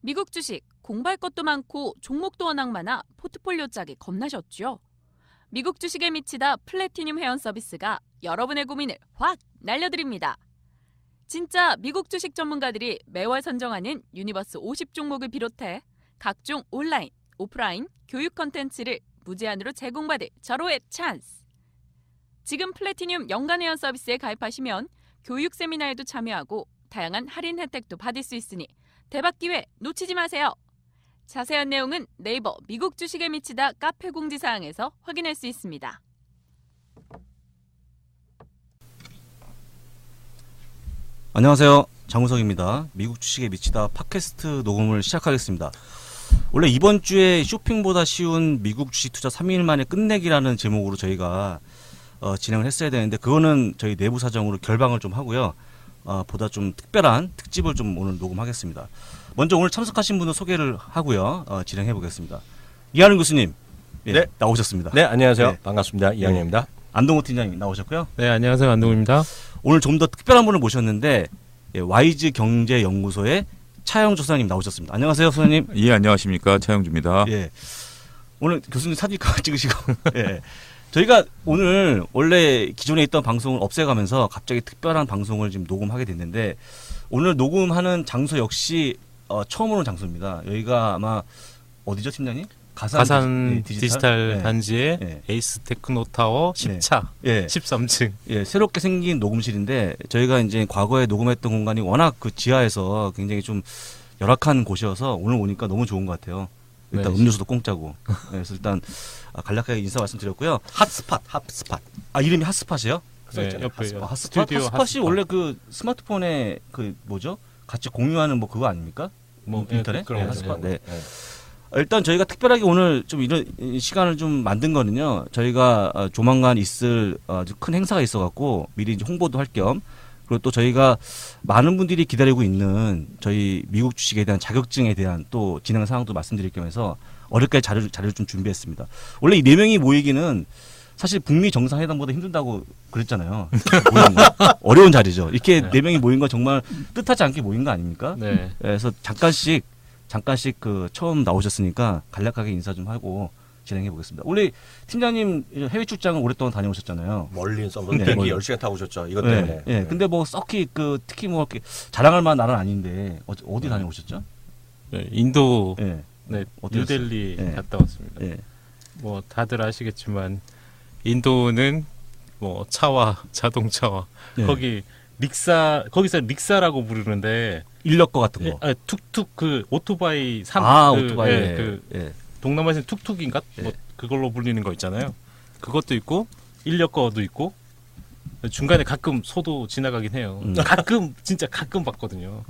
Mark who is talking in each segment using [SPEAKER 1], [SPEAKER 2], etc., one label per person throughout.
[SPEAKER 1] 미국 주식 공부할 것도 많고 종목도 워낙 많아 포트폴리오 짜기 겁나셨죠? 미국 주식에 미치다 플래티늄 회원 서비스가 여러분의 고민을 확 날려드립니다. 진짜 미국 주식 전문가들이 매월 선정하는 유니버스 50종목을 비롯해 각종 온라인, 오프라인, 교육 컨텐츠를 무제한으로 제공받을 절호의 찬스! 지금 플래티늄 연간 회원 서비스에 가입하시면 교육 세미나에도 참여하고 다양한 할인 혜택도 받을 수 있으니 대박 기회 놓치지 마세요. 자세한 내용은 네이버 미국 주식에 미치다 카페 공지사항에서 확인할 수 있습니다.
[SPEAKER 2] 안녕하세요. 장우석입니다. 미국 주식에 미치다 팟캐스트 녹음을 시작하겠습니다. 원래 이번 주에 쇼핑보다 쉬운 미국 주식 투자 3일 만에 끝내기라는 제목으로 저희가 진행을 했어야 되는데 그거는 저희 내부 사정으로 결방을 좀 하고요. 보다 좀 특별한 특집을 좀 오늘 녹음하겠습니다. 먼저 오늘 참석하신 분을 소개를 하고요. 진행해 보겠습니다. 이한웅 교수님,
[SPEAKER 3] 네,
[SPEAKER 2] 나오셨습니다.
[SPEAKER 3] 네, 안녕하세요.
[SPEAKER 2] 네.
[SPEAKER 3] 반갑습니다. 이한웅입니다.
[SPEAKER 2] 안동호 팀장님 나오셨고요.
[SPEAKER 4] 네, 안녕하세요. 안동호입니다.
[SPEAKER 2] 오늘 좀 더 특별한 분을 모셨는데 와이즈 경제연구소의 차영주 소장님 나오셨습니다. 안녕하세요, 소장님.
[SPEAKER 5] 예, 안녕하십니까. 차영주입니다.
[SPEAKER 2] 예. 오늘 교수님 사진 찍으시고. 예. 저희가 오늘 원래 기존에 있던 방송을 없애가면서 갑자기 특별한 방송을 지금 녹음하게 됐는데 오늘 녹음하는 장소 역시 처음 오는 장소입니다. 여기가 아마 어디죠, 팀장님?
[SPEAKER 4] 가산 디지털
[SPEAKER 2] 네.
[SPEAKER 4] 단지의
[SPEAKER 2] 네.
[SPEAKER 4] 에이스 테크노타워 10차,
[SPEAKER 2] 예.
[SPEAKER 4] 13층.
[SPEAKER 2] 예, 새롭게 생긴 녹음실인데 저희가 이제 과거에 녹음했던 공간이 워낙 그 지하에서 굉장히 좀 열악한 곳이어서 오늘 오니까 너무 좋은 것 같아요. 일단
[SPEAKER 4] 네.
[SPEAKER 2] 음료수도 공짜고. 네, 그래서 일단 간략하게 인사 말씀드렸고요.
[SPEAKER 3] 핫스팟.
[SPEAKER 2] 이름이 핫스팟이에요?
[SPEAKER 4] 네, 옆에
[SPEAKER 2] 핫스팟?
[SPEAKER 4] 스튜디오
[SPEAKER 2] 핫스팟이 원래 그 스마트폰에 그 뭐죠? 같이 공유하는 뭐 그거 아닙니까?
[SPEAKER 4] 뭐
[SPEAKER 2] 인터넷?
[SPEAKER 4] 그런
[SPEAKER 2] 네,
[SPEAKER 4] 거죠.
[SPEAKER 2] 핫스팟. 네.
[SPEAKER 3] 네.
[SPEAKER 2] 일단 저희가 특별하게 오늘 좀 이런 시간을 좀 만든 거는요. 저희가 조만간 있을 아주 큰 행사가 있어갖고 미리 이제 홍보도 할 겸 그리고 또 저희가 많은 분들이 기다리고 있는 저희 미국 주식에 대한 자격증에 대한 또 진행 사항도 말씀드릴 겸해서 어렵게 자료를 좀 준비했습니다. 원래 이 4명이 모이기는 사실 북미 정상회담보다 힘들다고 그랬잖아요. 모이는 거. 어려운 자리죠. 이렇게 4명이 모인 건 정말 뜻하지 않게 모인 거 아닙니까?
[SPEAKER 4] 네.
[SPEAKER 2] 그래서 잠깐씩 그 처음 나오셨으니까 간략하게 인사 좀 하고 진행해 보겠습니다. 원래 팀장님 해외 출장을 오랫동안 다녀오셨잖아요.
[SPEAKER 3] 멀리 썸
[SPEAKER 2] 네,
[SPEAKER 3] 비행기
[SPEAKER 2] 멀리.
[SPEAKER 3] 10시간 타고 오셨죠. 이것 때문에.
[SPEAKER 2] 예. 근데 뭐 썩히 그 특히 뭐 이렇게 자랑할 만한 나라는 아닌데 어디 다녀오셨죠?
[SPEAKER 4] 네, 인도,
[SPEAKER 2] 예.
[SPEAKER 4] 네,
[SPEAKER 2] 어디였어요?
[SPEAKER 4] 뉴델리
[SPEAKER 2] 예.
[SPEAKER 4] 갔다 왔습니다.
[SPEAKER 2] 예.
[SPEAKER 4] 뭐 다들 아시겠지만 인도는 뭐 차와 자동차와
[SPEAKER 2] 예.
[SPEAKER 4] 거기서 릭사라고 부르는데
[SPEAKER 2] 인력거 같은 거.
[SPEAKER 4] 툭툭 그 오토바이
[SPEAKER 2] 오토바이.
[SPEAKER 4] 그 동남아시아 툭툭인가?
[SPEAKER 2] 예.
[SPEAKER 4] 뭐 그걸로 불리는 거 있잖아요. 그것도 있고 인력거도 있고 중간에 가끔 소도 지나가긴 해요. 가끔 진짜 가끔 봤거든요.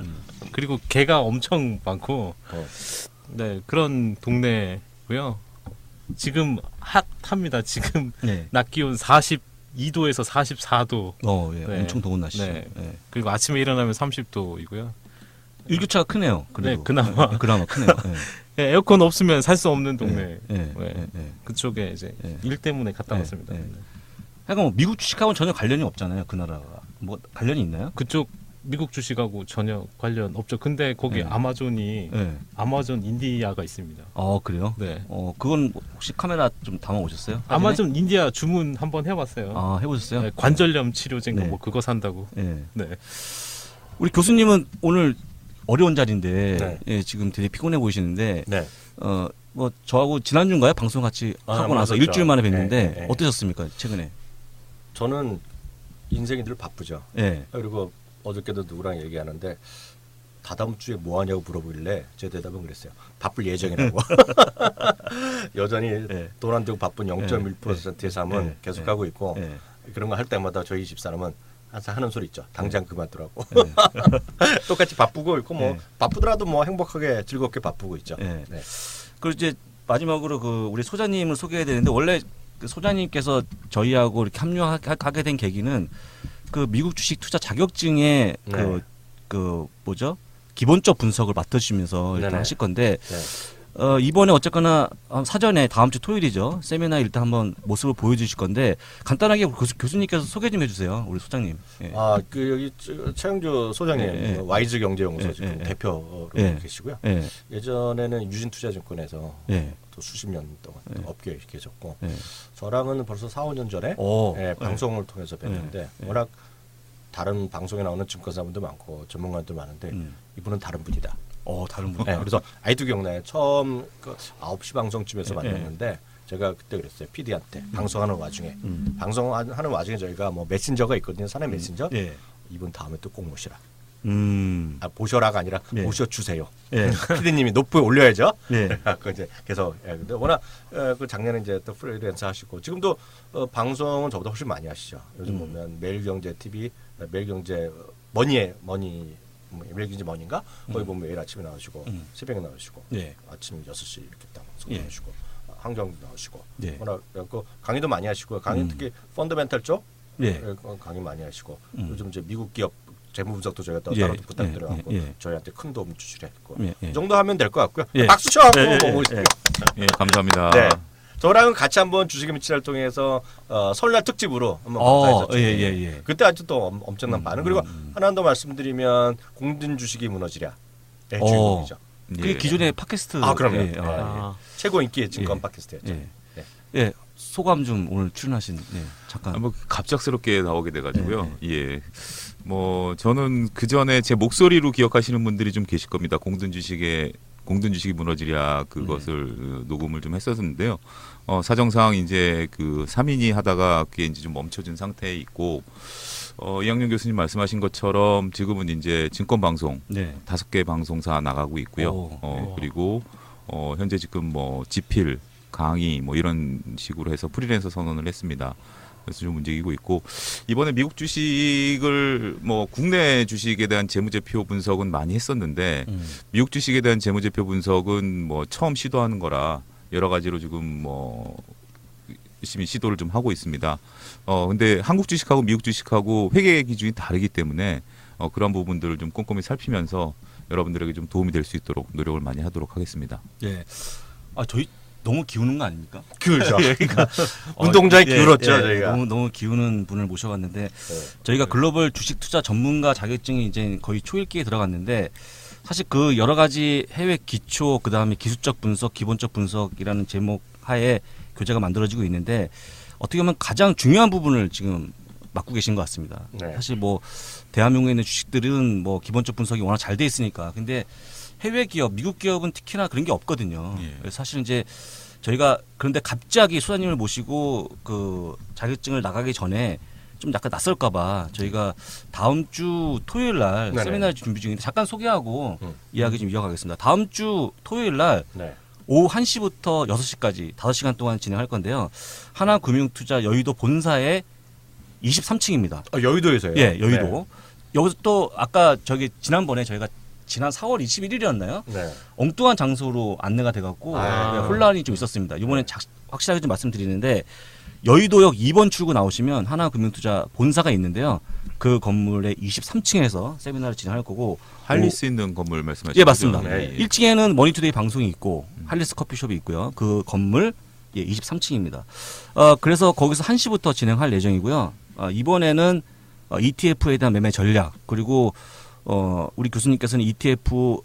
[SPEAKER 4] 그리고 개가 엄청 많고 네 그런 동네고요. 지금 핫합니다. 지금
[SPEAKER 2] 네.
[SPEAKER 4] 낮 기온 42도에서 44도.
[SPEAKER 2] 예.
[SPEAKER 4] 네.
[SPEAKER 2] 엄청 더운 날씨.
[SPEAKER 4] 네.
[SPEAKER 2] 예.
[SPEAKER 4] 그리고 아침에 일어나면 30도이고요.
[SPEAKER 2] 일교차가 크네요. 그래도.
[SPEAKER 4] 네, 그나마.
[SPEAKER 2] 그나마 크네요. 예.
[SPEAKER 4] 네, 에어컨 없으면 살 수 없는 동네.
[SPEAKER 2] 예.
[SPEAKER 4] 네.
[SPEAKER 2] 예.
[SPEAKER 4] 그쪽에 이제
[SPEAKER 2] 예.
[SPEAKER 4] 일 때문에 갔다
[SPEAKER 2] 예.
[SPEAKER 4] 왔습니다.
[SPEAKER 2] 예. 그러니까 뭐 미국 주식하고는 전혀 관련이 없잖아요. 그 나라가. 뭐 관련이 있나요?
[SPEAKER 4] 그쪽 미국 주식하고 전혀 관련 없죠. 근데 거기
[SPEAKER 2] 네.
[SPEAKER 4] 아마존이
[SPEAKER 2] 예.
[SPEAKER 4] 아마존 인디아가 있습니다.
[SPEAKER 2] 그래요?
[SPEAKER 4] 네.
[SPEAKER 2] 그건 혹시 카메라 좀 담아 오셨어요?
[SPEAKER 4] 아마존 인디아 주문 한번 해봤어요.
[SPEAKER 2] 해보셨어요?
[SPEAKER 4] 네, 관절염 치료제인가
[SPEAKER 2] 네.
[SPEAKER 4] 뭐 그거 산다고.
[SPEAKER 2] 예.
[SPEAKER 4] 네.
[SPEAKER 2] 우리 교수님은 오늘 어려운 자리인데
[SPEAKER 3] 네.
[SPEAKER 2] 예, 지금 되게 피곤해 보이시는데
[SPEAKER 3] 네.
[SPEAKER 2] 뭐 저하고 지난주인가요? 방송 같이 하고
[SPEAKER 3] 한번
[SPEAKER 2] 나서
[SPEAKER 3] 하셨죠.
[SPEAKER 2] 일주일 만에 뵀는데
[SPEAKER 3] 네, 네.
[SPEAKER 2] 어떠셨습니까? 최근에?
[SPEAKER 3] 저는 인생이 늘 바쁘죠.
[SPEAKER 2] 예.
[SPEAKER 3] 그리고 어저께도 누구랑 얘기하는데 다다음 주에 뭐 하냐고 물어보길래 제 대답은 그랬어요. 바쁠 예정이라고. 여전히
[SPEAKER 2] 네.
[SPEAKER 3] 돈 안 되고 바쁜 0.1%의 삶은
[SPEAKER 2] 네.
[SPEAKER 3] 계속하고 있고
[SPEAKER 2] 예.
[SPEAKER 3] 그런 거 할 때마다 저희 집사람은 항상 하는 소리 있죠. 당장 그만두라고.
[SPEAKER 2] 예.
[SPEAKER 3] 똑같이 바쁘고 있고 뭐
[SPEAKER 2] 네.
[SPEAKER 3] 바쁘더라도 뭐 행복하게 즐겁게 바쁘고 있죠.
[SPEAKER 2] 예.
[SPEAKER 3] 네.
[SPEAKER 2] 그리고 이제 마지막으로 그 우리 소장님을 소개해야 되는데 원래 그 소장님께서 저희하고 이렇게 합류하게 된 계기는 그 미국 주식 투자 자격증에
[SPEAKER 3] 네.
[SPEAKER 2] 그 뭐죠? 기본적 분석을 맡으시면서 이렇게
[SPEAKER 3] 네네.
[SPEAKER 2] 하실 건데
[SPEAKER 3] 네.
[SPEAKER 2] 이번에 어쨌거나 사전에 다음 주 토요일이죠. 세미나 일단 한번 모습을 보여주실 건데 간단하게 교수님께서 소개 좀 해주세요. 우리 소장님. 예.
[SPEAKER 3] 그 여기 최영주 소장님
[SPEAKER 2] 예.
[SPEAKER 3] 와이즈 경제연구소
[SPEAKER 2] 예.
[SPEAKER 3] 지금
[SPEAKER 2] 예.
[SPEAKER 3] 대표로
[SPEAKER 2] 예.
[SPEAKER 3] 계시고요.
[SPEAKER 2] 예.
[SPEAKER 3] 예전에는 유진투자증권에서
[SPEAKER 2] 예.
[SPEAKER 3] 또 수십 년 동안 또 업계에 계셨고
[SPEAKER 2] 예.
[SPEAKER 3] 저랑은 벌써 4, 5년 전에
[SPEAKER 2] 오.
[SPEAKER 3] 방송을 통해서 뵀는데
[SPEAKER 2] 예.
[SPEAKER 3] 워낙 다른 방송에 나오는 증권사분도 많고 전문가들 많은데 이분은 다른 분이다.
[SPEAKER 2] 다른 분.
[SPEAKER 3] 그래서 아이도 기억나요. 처음 그 9시 방송쯤에서 만났는데 제가 그때 그랬어요. PD한테 방송하는 와중에 방송하는 와중에 저희가 뭐 메신저가 있거든요. 사내 메신저.
[SPEAKER 2] 예.
[SPEAKER 3] 이분 다음에 또 꼭 모시라. 보셔라가 아니라
[SPEAKER 2] 예.
[SPEAKER 3] 모셔주세요.
[SPEAKER 2] 예.
[SPEAKER 3] PD님이 높게 올려야죠.
[SPEAKER 2] 예.
[SPEAKER 3] 그 이제 계속. 근데 워낙 그 작년에 이제 또 프리랜서 하시고 지금도 방송은 저보다 훨씬 많이 하시죠. 요즘 보면 매일경제 TV, 매일경제 매일경제 머니인가? 거기 보면 매일 아침에 나오시고 새벽에 나오시고
[SPEAKER 2] 예.
[SPEAKER 3] 아침 6시 이렇게 딱
[SPEAKER 2] 예.
[SPEAKER 3] 나오시고 환경도 나오시고
[SPEAKER 2] 예.
[SPEAKER 3] 워낙 그 강의도 많이 하시고 강의 특히 펀더멘탈 쪽
[SPEAKER 2] 예.
[SPEAKER 3] 강의 많이 하시고 요즘 이제 미국 기업 재무 분석도 저희가
[SPEAKER 2] 예.
[SPEAKER 3] 따로 부탁드려갖고
[SPEAKER 2] 예.
[SPEAKER 3] 저희한테 큰 도움 주시랬고
[SPEAKER 2] 예. 예.
[SPEAKER 3] 이 정도 하면 될 것 같고요.
[SPEAKER 2] 예.
[SPEAKER 3] 박수 쳐갖고
[SPEAKER 2] 예. 예.
[SPEAKER 3] 모십시오.
[SPEAKER 5] 예, 감사합니다.
[SPEAKER 3] 네. 저랑은 같이 한번 주식의 미치를 통해서 설날 특집으로 한번 방송했었죠.
[SPEAKER 2] 예.
[SPEAKER 3] 그때 아주 또 엄청난 반응. 그리고 하나 더 말씀드리면 공든 주식이 무너지랴. 네, 주인공이죠.
[SPEAKER 2] 그게 기존의 팟캐스트.
[SPEAKER 3] 그럼요.
[SPEAKER 2] 예.
[SPEAKER 3] 최고 인기의 증권
[SPEAKER 2] 예.
[SPEAKER 3] 팟캐스트였죠.
[SPEAKER 2] 예.
[SPEAKER 3] 네.
[SPEAKER 2] 예. 소감 좀 오늘 출연하신 잠깐.
[SPEAKER 5] 뭐 갑작스럽게 나오게 돼가지고요. 예. 뭐 저는 그 전에 제 목소리로 기억하시는 분들이 좀 계실 겁니다. 공든 주식이 무너지랴 그것을 녹음을 좀 했었는데요. 사정상 이제 그 3인이 하다가 그게 이제 좀 멈춰진 상태에 있고 이학년 교수님 말씀하신 것처럼 지금은 이제 증권 방송
[SPEAKER 2] 네.
[SPEAKER 5] 5개 방송사 나가고 있고요. 그리고 현재 지금 뭐 지필 강의 뭐 이런 식으로 해서 프리랜서 선언을 했습니다. 그래서 좀 움직이고 있고 이번에 미국 주식을 뭐 국내 주식에 대한 재무제표 분석은 많이 했었는데 미국 주식에 대한 재무제표 분석은 뭐 처음 시도하는 거라 여러 가지로 지금 뭐 열심히 시도를 좀 하고 있습니다. 근데 한국 주식하고 미국 주식하고 회계 기준이 다르기 때문에 그런 부분들을 좀 꼼꼼히 살피면서 여러분들에게 좀 도움이 될 수 있도록 노력을 많이 하도록 하겠습니다.
[SPEAKER 2] 예. 저희 너무 기우는 거 아닙니까?
[SPEAKER 3] 그렇죠.
[SPEAKER 2] 그러니까
[SPEAKER 3] 운동장에 기울었죠, 저희가.
[SPEAKER 2] 너무 기우는 분을 모셔봤는데 저희가 글로벌 주식 투자 전문가 자격증이 이제 거의 초읽기에 들어갔는데 사실 그 여러 가지 해외 기초 그다음에 기술적 분석, 기본적 분석이라는 제목 하에 교재가 만들어지고 있는데 어떻게 보면 가장 중요한 부분을 지금 맡고 계신 것 같습니다.
[SPEAKER 3] 네.
[SPEAKER 2] 사실 뭐 대한민국에 있는 주식들은 뭐 기본적 분석이 워낙 잘 돼 있으니까 근데 해외 기업, 미국 기업은 특히나 그런 게 없거든요. 그래서 사실 이제 저희가 그런데 갑자기 소장님을 모시고 그 자격증을 나가기 전에 좀 약간 낯설까봐 저희가 다음 주 토요일 날
[SPEAKER 3] 네네.
[SPEAKER 2] 세미나를 준비 중인데 잠깐 소개하고 이야기 좀 이어가겠습니다. 다음 주 토요일 날
[SPEAKER 3] 네.
[SPEAKER 2] 오후 1시부터 6시까지 5시간 동안 진행할 건데요. 하나금융투자 여의도 본사의 23층입니다.
[SPEAKER 3] 여의도에서요?
[SPEAKER 2] 예, 여의도. 여기서 또 아까 지난번에 저희가 지난 4월 21일이었나요?
[SPEAKER 3] 네.
[SPEAKER 2] 엉뚱한 장소로 안내가 돼갖고 혼란이 좀 있었습니다. 이번에 확실하게 좀 말씀드리는데 여의도역 2번 출구 나오시면 하나금융투자 본사가 있는데요. 그 건물의 23층에서 세미나를 진행할 거고
[SPEAKER 5] 할리스 있는 건물 말씀하시죠?
[SPEAKER 2] 예, 맞습니다.
[SPEAKER 3] 네.
[SPEAKER 2] 1층에는 머니투데이 방송이 있고 할리스 커피숍이 있고요. 그 건물 23층입니다. 그래서 거기서 1시부터 진행할 예정이고요. 이번에는 ETF에 대한 매매 전략 그리고 우리 교수님께서는 ETF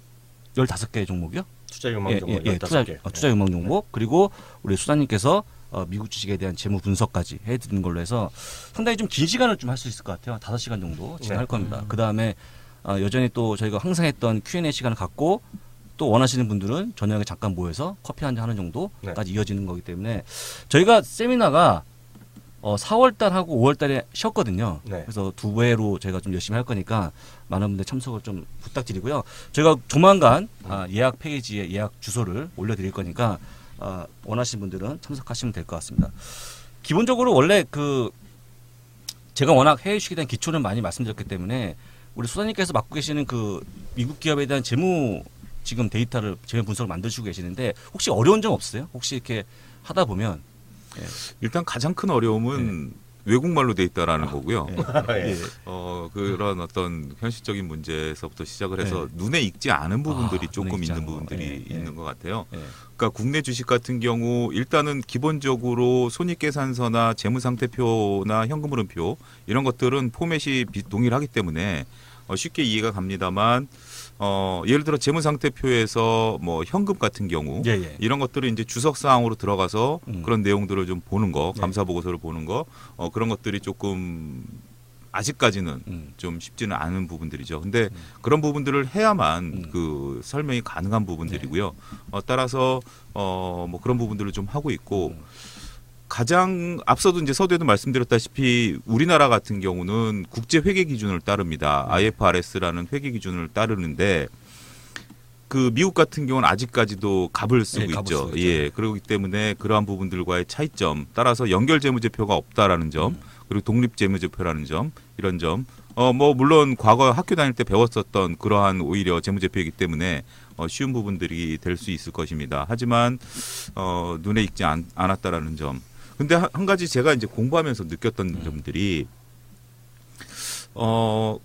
[SPEAKER 2] 15개 종목이요?
[SPEAKER 3] 투자 유망 종목
[SPEAKER 2] 예,
[SPEAKER 3] 15개.
[SPEAKER 2] 투자 유망 종목 그리고 우리 수사님께서 미국 주식에 대한 재무 분석까지 해드리는 걸로 해서 상당히 좀 긴 시간을 좀 할 수 있을 것 같아요. 5시간 정도 진행할 겁니다. 그 다음에 여전히 또 저희가 항상 했던 Q&A 시간을 갖고 또 원하시는 분들은 저녁에 잠깐 모여서 커피 한잔 하는 정도까지 이어지는 거기 때문에 저희가 세미나가 4월달하고 5월달에 쉬었거든요. 그래서 두 배로 저희가 좀 열심히 할 거니까 많은 분들 참석을 좀 부탁드리고요. 저희가 조만간 예약 페이지에 예약 주소를 올려드릴 거니까 원하시는 분들은 참석하시면 될 것 같습니다. 기본적으로 원래 제가 워낙 해외 주식에 대한 기초는 많이 말씀드렸기 때문에 우리 소장님께서 맡고 계시는 그 미국 기업에 대한 재무 지금 데이터를 재무 분석을 만드시고 계시는데 혹시 어려운 점 없어요? 혹시 이렇게 하다 보면
[SPEAKER 5] 일단 가장 큰 어려움은 외국말로 돼 있다라는 거고요.
[SPEAKER 3] 예.
[SPEAKER 5] 그런 어떤 현실적인 문제에서부터 시작을 해서 눈에 익지 않은 부분들이 조금
[SPEAKER 2] 눈에 익지
[SPEAKER 5] 있는
[SPEAKER 2] 않은 거.
[SPEAKER 5] 부분들이 있는 것 같아요.
[SPEAKER 2] 예.
[SPEAKER 5] 그러니까 국내 주식 같은 경우 일단은 기본적으로 손익계산서나 재무상태표나 현금흐름표 이런 것들은 포맷이 동일하기 때문에 쉽게 이해가 갑니다만 예를 들어 재무상태표에서 뭐 현금 같은 경우
[SPEAKER 2] 예.
[SPEAKER 5] 이런 것들은 이제 주석 사항으로 들어가서 그런 내용들을 좀 보는 거,
[SPEAKER 2] 네.
[SPEAKER 5] 감사 보고서를 보는 거, 그런 것들이 조금 아직까지는 좀 쉽지는 않은 부분들이죠. 근데 그런 부분들을 해야만 그 설명이 가능한 부분들이고요. 따라서 뭐 그런 부분들을 좀 하고 있고 가장 앞서도 이제 서두에도 말씀드렸다시피 우리나라 같은 경우는 국제 회계 기준을 따릅니다. IFRS라는 회계 기준을 따르는데 그 미국 같은 경우는 아직까지도 갑을 쓰고
[SPEAKER 2] 네, 갑을
[SPEAKER 5] 있죠.
[SPEAKER 2] 쓰고 있죠.
[SPEAKER 5] 예, 그렇기 때문에 그러한 부분들과의 차이점, 따라서 연결 재무제표가 없다라는 점, 그리고 독립 재무제표라는 점, 이런 점. 뭐 물론 과거 학교 다닐 때 배웠었던 그러한 오히려 재무제표이기 때문에 쉬운 부분들이 될 수 있을 것입니다. 하지만 눈에 익지 않았다라는 점. 근데 한 가지 제가 이제 공부하면서 느꼈던 점들이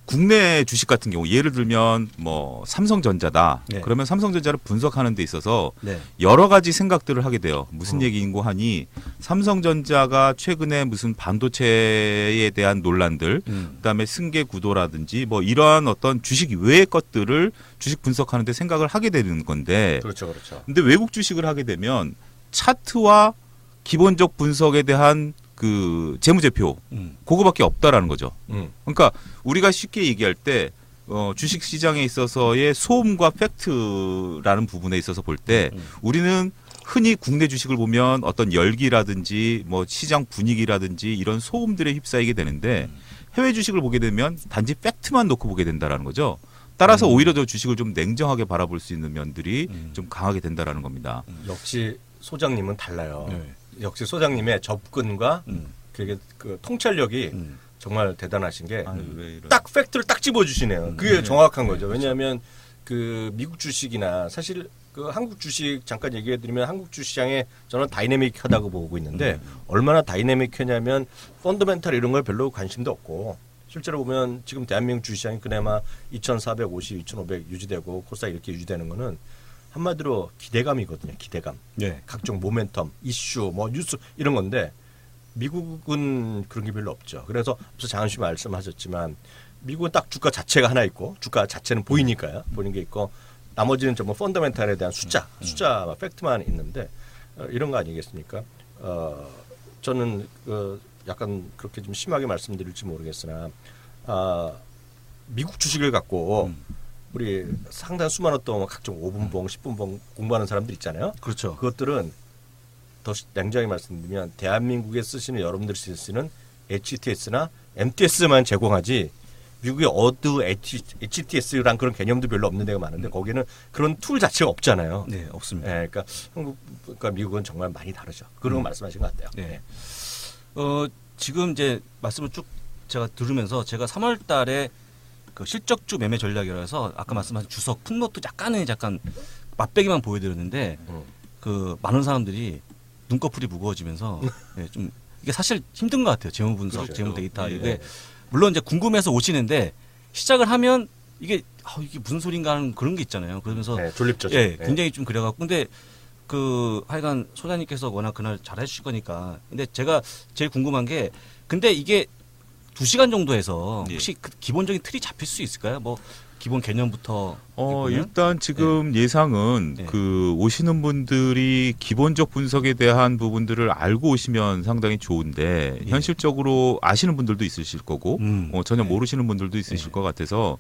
[SPEAKER 5] 국내 주식 같은 경우 예를 들면 뭐 삼성전자다.
[SPEAKER 2] 네.
[SPEAKER 5] 그러면 삼성전자를 분석하는 데 있어서
[SPEAKER 2] 네.
[SPEAKER 5] 여러 가지 생각들을 하게 돼요. 무슨 얘기인고 하니 삼성전자가 최근에 무슨 반도체에 대한 논란들, 그다음에 승계 구도라든지 뭐 이러한 어떤 주식 외의 것들을 주식 분석하는 데 생각을 하게 되는 건데
[SPEAKER 3] 그렇죠.
[SPEAKER 5] 근데 외국 주식을 하게 되면 차트와 기본적 분석에 대한 그 재무제표 그거밖에 없다라는 거죠. 그러니까 우리가 쉽게 얘기할 때 주식 시장에 있어서의 소음과 팩트라는 부분에 있어서 볼 때 우리는 흔히 국내 주식을 보면 어떤 열기라든지 뭐 시장 분위기라든지 이런 소음들에 휩싸이게 되는데 해외 주식을 보게 되면 단지 팩트만 놓고 보게 된다라는 거죠. 따라서 오히려 더 주식을 좀 냉정하게 바라볼 수 있는 면들이 좀 강하게 된다라는 겁니다.
[SPEAKER 3] 역시 소장님은 달라요.
[SPEAKER 2] 네.
[SPEAKER 3] 역시 소장님의 접근과 그 통찰력이 정말 대단하신 게 딱 팩트를 딱 집어주시네요. 그게 정확한 거죠. 왜냐하면 그 미국 주식이나 사실 그 한국 주식 잠깐 얘기해드리면 한국 주시장에 저는 다이내믹하다고 보고 있는데 얼마나 다이내믹하냐면 펀더멘탈 이런 걸 별로 관심도 없고 실제로 보면 지금 대한민국 주시장이 그나마 2,450, 2,500 유지되고 코스닥 이렇게 유지되는 거는 한마디로 기대감이거든요. 기대감.
[SPEAKER 2] 네.
[SPEAKER 3] 각종 모멘텀, 이슈, 뭐 뉴스 이런 건데 미국은 그런 게 별로 없죠. 그래서 앞서 장한 씨 말씀하셨지만 미국은 딱 주가 자체가 하나 있고 주가 자체는 보이니까요. 보이는 게 있고 나머지는 좀 펀더멘탈에 대한 숫자, 팩트만 있는데 이런 거 아니겠습니까? 저는 약간 그렇게 좀 심하게 말씀드릴지 모르겠으나 미국 주식을 갖고 우리 상당히 수많은 또 각종 5분봉, 10분봉 공부하는 사람들 있잖아요.
[SPEAKER 2] 그렇죠.
[SPEAKER 3] 그것들은 더 냉정히 말씀드리면 대한민국에 쓰시는 여러분들이 쓰시는 HTS나 MTS만 제공하지 미국의 어드 HTS란 그런 개념도 별로 없는 데가 많은데 거기는 그런 툴 자체가 없잖아요.
[SPEAKER 2] 네, 없습니다.
[SPEAKER 3] 네, 그러니까 한국과 미국은 정말 많이 다르죠. 그런 거 말씀하신 것 같아요.
[SPEAKER 2] 네. 지금 이제 말씀을 쭉 제가 들으면서 제가 3월 달에 그 실적주 매매 전략이라 해서 아까 말씀하신 주석 풋노트 약간 맛배기만 보여드렸는데 그 많은 사람들이 눈꺼풀이 무거워지면서 네, 좀 이게 사실 힘든 것 같아요. 재무 분석,
[SPEAKER 3] 그렇죠.
[SPEAKER 2] 재무 데이터
[SPEAKER 3] 네.
[SPEAKER 2] 이게 물론 이제 궁금해서 오시는데 시작을 하면 이게 무슨 소린가 하는 그런 게 있잖아요. 그러면서
[SPEAKER 3] 네, 졸립죠.
[SPEAKER 2] 예, 굉장히 좀 그래갖고 근데 그 하여간 소장님께서 워낙 그날 잘 해주실 거니까 근데 제가 제일 궁금한 게 근데 이게 2시간 정도 해서 혹시 그 기본적인 틀이 잡힐 수 있을까요? 뭐 기본 개념부터
[SPEAKER 5] 일단 지금 예상은
[SPEAKER 2] 네.
[SPEAKER 5] 그 오시는 분들이 기본적 분석에 대한 부분들을 알고 오시면 상당히 좋은데 현실적으로 아시는 분들도 있으실 거고 전혀 모르시는 분들도 있으실 것 같아서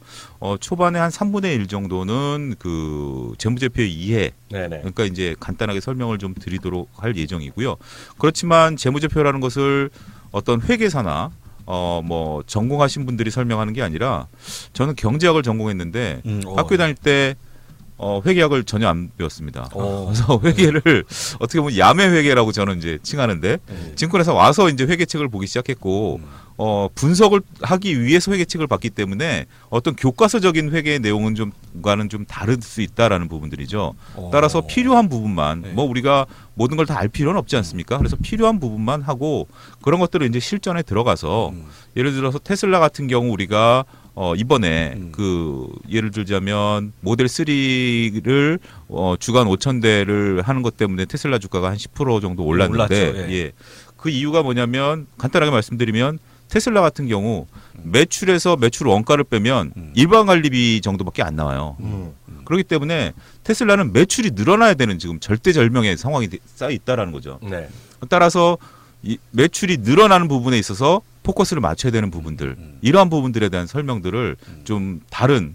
[SPEAKER 5] 초반에 한 3분의 1 정도는 그 재무제표의 이해 그러니까 이제 간단하게 설명을 좀 드리도록 할 예정이고요. 그렇지만 재무제표라는 것을 어떤 회계사나 뭐 전공하신 분들이 설명하는 게 아니라 저는 경제학을 전공했는데 학교 다닐 때 회계학을 전혀 안 배웠습니다. 그래서 회계를 어떻게 보면 야매 회계라고 저는 이제 칭하는데 증권회사 와서 이제 회계책을 보기 시작했고 분석을 하기 위해서 회계책을 봤기 때문에 어떤 교과서적인 회계의 내용은 좀과는 좀 다를 수 있다라는 부분들이죠. 따라서 필요한 부분만 뭐 우리가 모든 걸 다 알 필요는 없지 않습니까? 그래서 필요한 부분만 하고 그런 것들을 이제 실전에 들어가서 예를 들어서 테슬라 같은 경우 우리가 이번에 그 예를 들자면 모델 3를 주간 5,000대를 하는 것 때문에 테슬라 주가가 한 10% 정도 올랐는데
[SPEAKER 2] 올랐죠.
[SPEAKER 5] 예. 그 이유가 뭐냐면 간단하게 말씀드리면 테슬라 같은 경우 매출에서 매출 원가를 빼면 일반 관리비 정도밖에 안 나와요. 그렇기 때문에 테슬라는 매출이 늘어나야 되는 지금 절대절명의 상황이 쌓여 있다라는 거죠.
[SPEAKER 3] 네.
[SPEAKER 5] 따라서 이 매출이 늘어나는 부분에 있어서 포커스를 맞춰야 되는 부분들 이러한 부분들에 대한 설명들을 좀 다른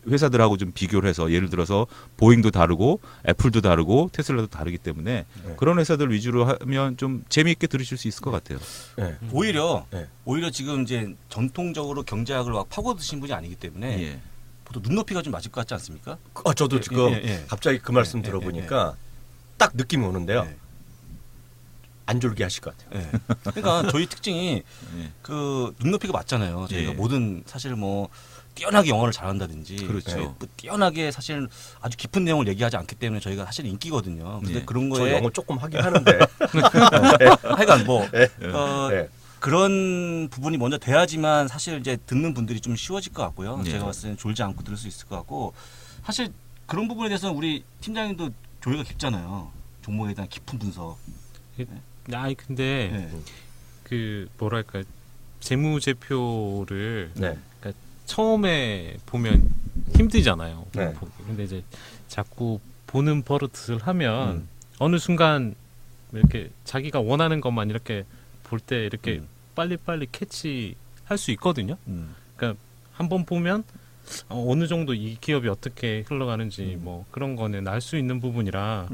[SPEAKER 5] 회사들하고 좀 비교를 해서 예를 들어서 보잉도 다르고 애플도 다르고 테슬라도 다르기 때문에 그런 회사들 위주로 하면 좀 재미있게 들으실 수 있을 것 같아요.
[SPEAKER 3] 네.
[SPEAKER 2] 오히려 지금 이제 전통적으로 경제학을 막 파고드신 분이 아니기 때문에
[SPEAKER 5] 예.
[SPEAKER 2] 보통 눈높이가 좀 맞을 것 같지 않습니까?
[SPEAKER 3] 저도 지금 갑자기 그 말씀
[SPEAKER 2] 예,
[SPEAKER 3] 들어보니까 딱 느낌이 오는데요.
[SPEAKER 2] 예.
[SPEAKER 3] 안 졸게 하실 것 같아요.
[SPEAKER 2] 예. 그러니까 저희 특징이 그 눈높이가 맞잖아요. 저희가
[SPEAKER 5] 예.
[SPEAKER 2] 모든 사실 뭐 뛰어나게 영어를 잘한다든지
[SPEAKER 5] 그렇죠.
[SPEAKER 2] 뭐 뛰어나게 사실 아주 깊은 내용을 얘기하지 않기 때문에 저희가 사실 인기거든요. 근데
[SPEAKER 5] 예.
[SPEAKER 2] 그런
[SPEAKER 3] 저
[SPEAKER 2] 거에
[SPEAKER 3] 영어 조금 하긴 하는데.
[SPEAKER 2] 하여간 뭐
[SPEAKER 3] 네.
[SPEAKER 2] 그런 부분이 먼저 돼야지만 사실 이제 듣는 분들이 좀 쉬워질 것 같고요.
[SPEAKER 5] 네.
[SPEAKER 2] 제가 봤을 때는 졸지 않고 들을 수 있을 것 같고 사실 그런 부분에 대해서는 우리 팀장님도 조회가 깊잖아요. 종목에 대한 깊은 분석.
[SPEAKER 4] 아니 근데
[SPEAKER 2] 네.
[SPEAKER 4] 그 뭐랄까 재무제표를
[SPEAKER 3] 네.
[SPEAKER 4] 처음에 보면 힘들잖아요.
[SPEAKER 3] 네.
[SPEAKER 4] 근데 이제 자꾸 보는 버릇을 하면 어느 순간 이렇게 자기가 원하는 것만 이렇게 볼 때 이렇게 빨리빨리 캐치할 수 있거든요. 그러니까 한번 보면 어느 정도 이 기업이 어떻게 흘러가는지 뭐 그런 거는 알 수 있는 부분이라